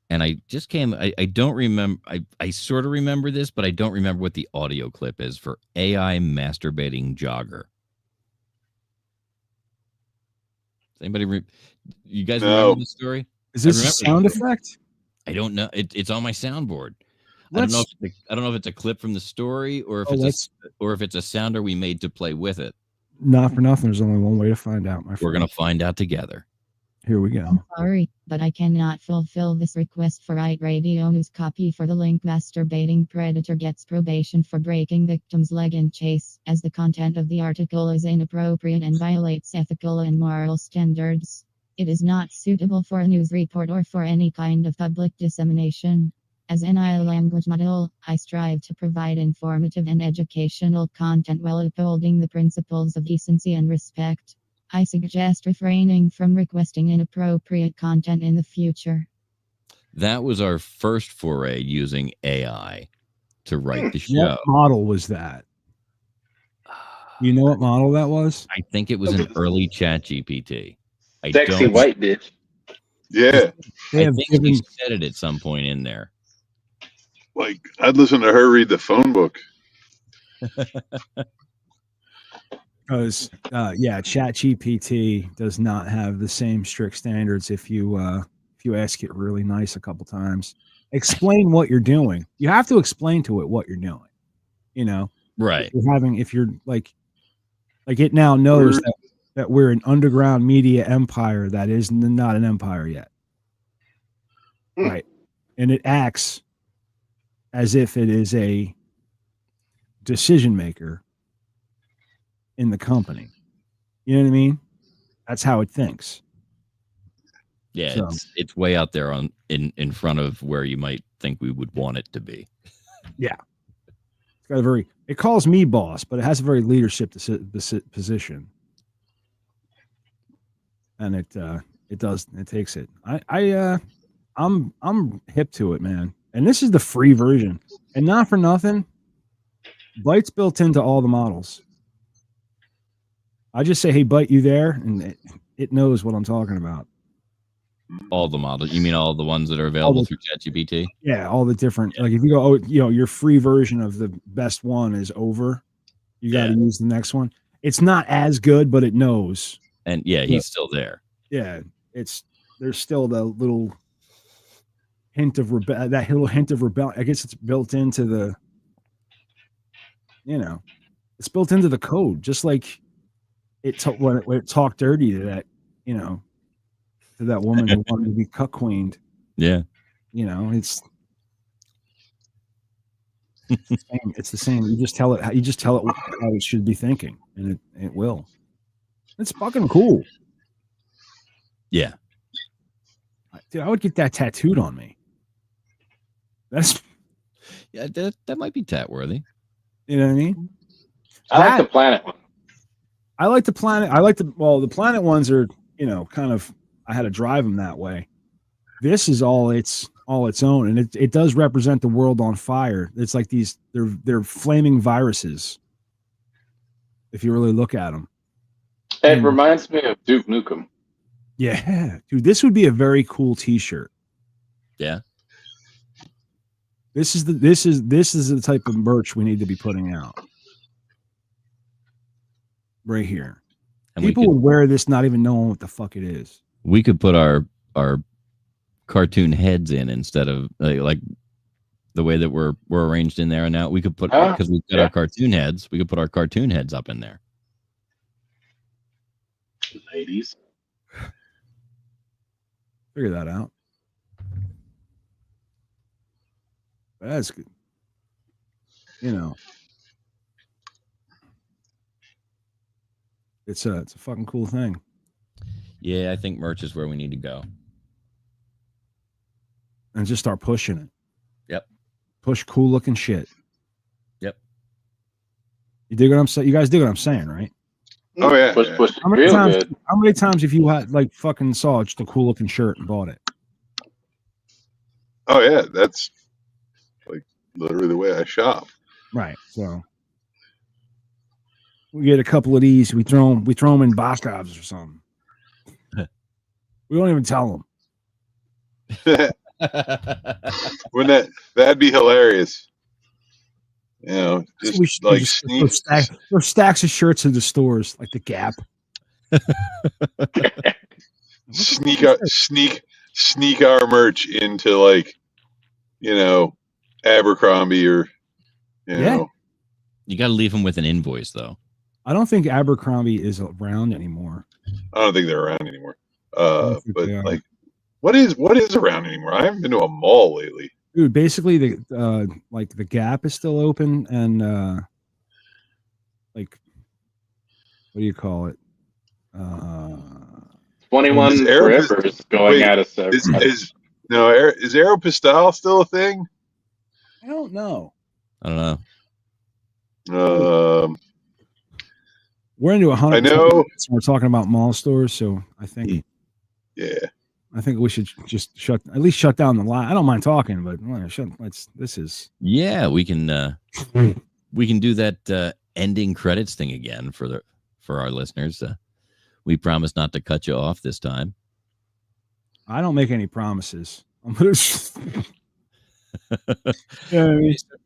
And I just I don't remember. I sort of remember this, but I don't remember what the audio clip is for AI masturbating jogger. Anybody? You guys remember the story? Is this a sound effect? I don't know. It's on my soundboard. I don't know if it's a clip from the story or if it's a sounder we made to play with it. Not for nothing. There's only one way to find out, my friend. We're gonna find out together. Here we go. I'm sorry, but I cannot fulfill this request for iRadio News copy for the link masturbating predator gets probation for breaking victim's leg in chase, as the content of the article is inappropriate and violates ethical and moral standards. It is not suitable for a news report or for any kind of public dissemination. As an language model, I strive to provide informative and educational content while upholding the principles of decency and respect. I suggest refraining from requesting inappropriate content in the future. That was our first foray using AI to write the show. What model was that? You know what model that was? I think it was an early Chat GPT. Sexy white bitch. Yeah. I think he said it at some point in there. Like, I'd listen to her read the phone book. Because ChatGPT does not have the same strict standards. If you ask it really nice a couple times, explain what you're doing. You have to explain to it what you're doing. You know, Right. if you're like it now knows that we're an underground media empire that is not an empire yet. Right. And it acts as if it is a decision maker in the company. You know what I mean? That's how it thinks. Yeah, So, it's way out there in front of where you might think we would want it to be. yeah. It's got it calls me boss, but it has a very leadership position. And it takes it. I'm hip to it, man. And this is the free version. And not for nothing, Byte's built into all the models. I just say, hey, Byte, you there? And it knows what I'm talking about. All the models. You mean all the ones that are available through ChatGPT? Yeah, all the different. Like if you go, your free version of the best one is over. You got to use the next one. It's not as good, but it knows. And he's still there. Yeah, there's still the little hint of rebellion. I guess it's built into the. It's built into the code, just like when it talked dirty to that, to that woman who wanted to be cuck-queened. Yeah. It's the same. You just tell it how it should be thinking, and it will. It's fucking cool. Yeah. Dude, I would get that tattooed on me. That might be tat-worthy. You know what I mean? I like the planet one. I like the planet. The planet ones are, kind of, I had to drive them that way. This is all its own, and it does represent the world on fire. It's like they're flaming viruses. If you really look at them, it reminds me of Duke Nukem. Yeah, dude, this would be a very cool T-shirt. Yeah, this is the type of merch we need to be putting out right here. And people would wear this not even knowing what the fuck it is. We could put our cartoon heads in instead of like the way that we're arranged in there. And now we could put, because we've got our cartoon heads, we could put our cartoon heads up in there. Ladies, figure that out. That's good. It's a fucking cool thing. Yeah, I think merch is where we need to go. And just start pushing it. Yep. Push cool looking shit. Yep. You dig what I'm saying? You guys dig what I'm saying, right? Oh yeah. Push. How many times have you had fucking saw just a cool looking shirt and bought it? Oh yeah, that's like literally the way I shop. Right. So we get a couple of these. We throw them in Boscovs or something. We don't even tell them. Wouldn't that'd be hilarious? Just like there's stacks of shirts in the stores, like the Gap. sneak our merch into Abercrombie or know. You got to leave them with an invoice though. I don't think Abercrombie is around anymore. I don't think they're around anymore. But like, what is around anymore? I haven't been to a mall lately. Dude, basically the Gap is still open, and what do you call it? 21 Forever is going out of service. Is Aeropostale still a thing? I don't know. We're into 100. I know. We're talking about mall stores, so I think. Yeah. I think we should just shut down the line. I don't mind talking, but this is. Yeah, we can do that ending credits thing again for our listeners. We promise not to cut you off this time. I don't make any promises. I'm gonna.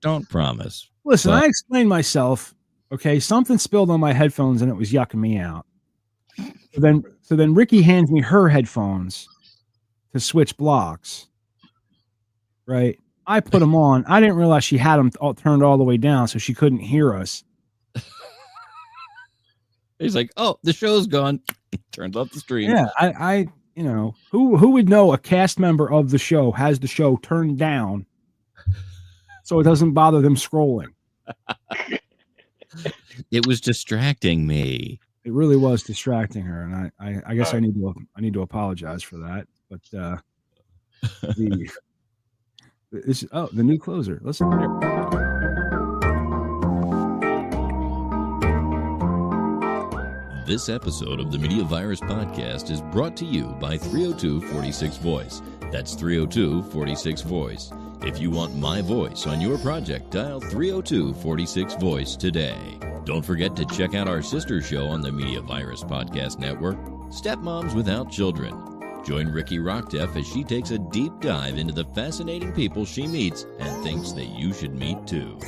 Don't promise. Listen, Well- I explained myself. Okay, something spilled on my headphones and it was yucking me out. So then Ricky hands me her headphones to switch blocks. Right. I put them on. I didn't realize she had them turned all the way down, so she couldn't hear us. He's like, "Oh, the show's gone." Turns off the stream. Yeah, I who would know a cast member of the show has the show turned down so it doesn't bother them scrolling. It was distracting me. It really was distracting her, and I guess I need to apologize for that. But the new closer. Listen here. This episode of the Media Virus Podcast is brought to you by 302-46 Voice. That's 302-46 Voice. If you want my voice on your project, dial 302-46 Voice today. Don't forget to check out our sister show on the Media Virus Podcast Network, Stepmoms Without Children. Join Ricky Rockdeff as she takes a deep dive into the fascinating people she meets and thinks that you should meet too.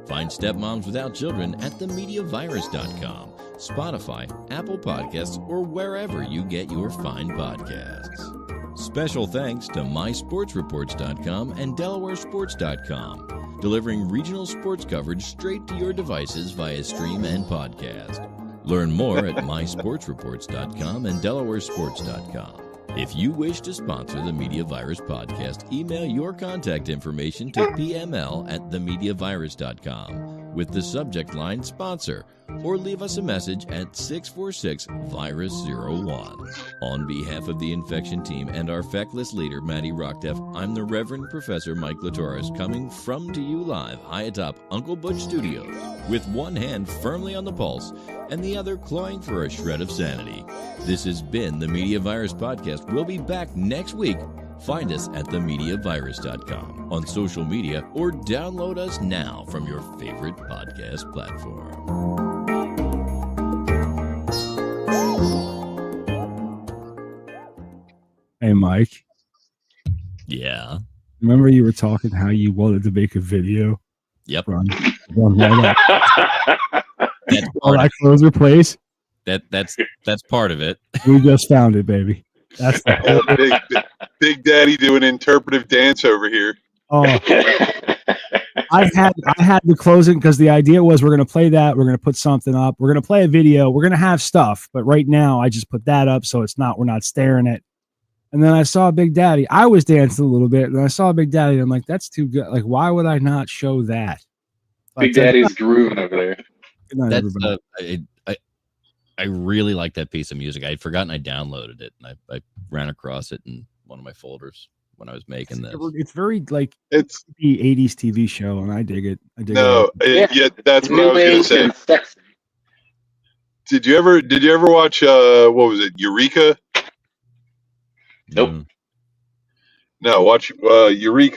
Find Stepmoms Without Children at themediavirus.com, Spotify, Apple Podcasts, or wherever you get your fine podcasts. Special thanks to mysportsreports.com and delawaresports.com, delivering regional sports coverage straight to your devices via stream and podcast. Learn more at mysportsreports.com and delawaresports.com. If you wish to sponsor the Media Virus Podcast, email your contact information to pml@themediavirus.com with the subject line sponsor, or leave us a message at 646-VIRUS-01. On behalf of the infection team and our feckless leader, Maddie Rockdeff, I'm the Reverend Professor Mike Latoris, coming from to you live high atop Uncle Butch Studios, with one hand firmly on the pulse and the other clawing for a shred of sanity. This has been the Media Virus Podcast. We'll be back next week. Find us at themediavirus.com, on social media, or download us now from your favorite podcast platform. Hey, Mike. Yeah. Remember you were talking how you wanted to make a video? Yep. Run all that That's part of closer place. That's part of it. We just found it, baby. That's the whole Big Daddy doing interpretive dance over here. Oh, I had the closing because the idea was we're going to play that. We're going to put something up. We're going to play a video. We're going to have stuff. But right now, I just put that up. So we're not staring at. And then I saw Big Daddy. I was dancing a little bit. And I saw Big Daddy. And I'm like, that's too good. Like, why would I not show that? Big Daddy's grooving over there. Good night, That's everybody. I really like that piece of music. I had forgotten I downloaded it, and I ran across it in one of my folders when I was making this. It's very like It's the 80s TV show, and I dig it. I dig no, it. yeah, that's what I New was gonna age say. and sexy. Did you ever watch what was it, Eureka? Nope. Mm. No, watch Eureka.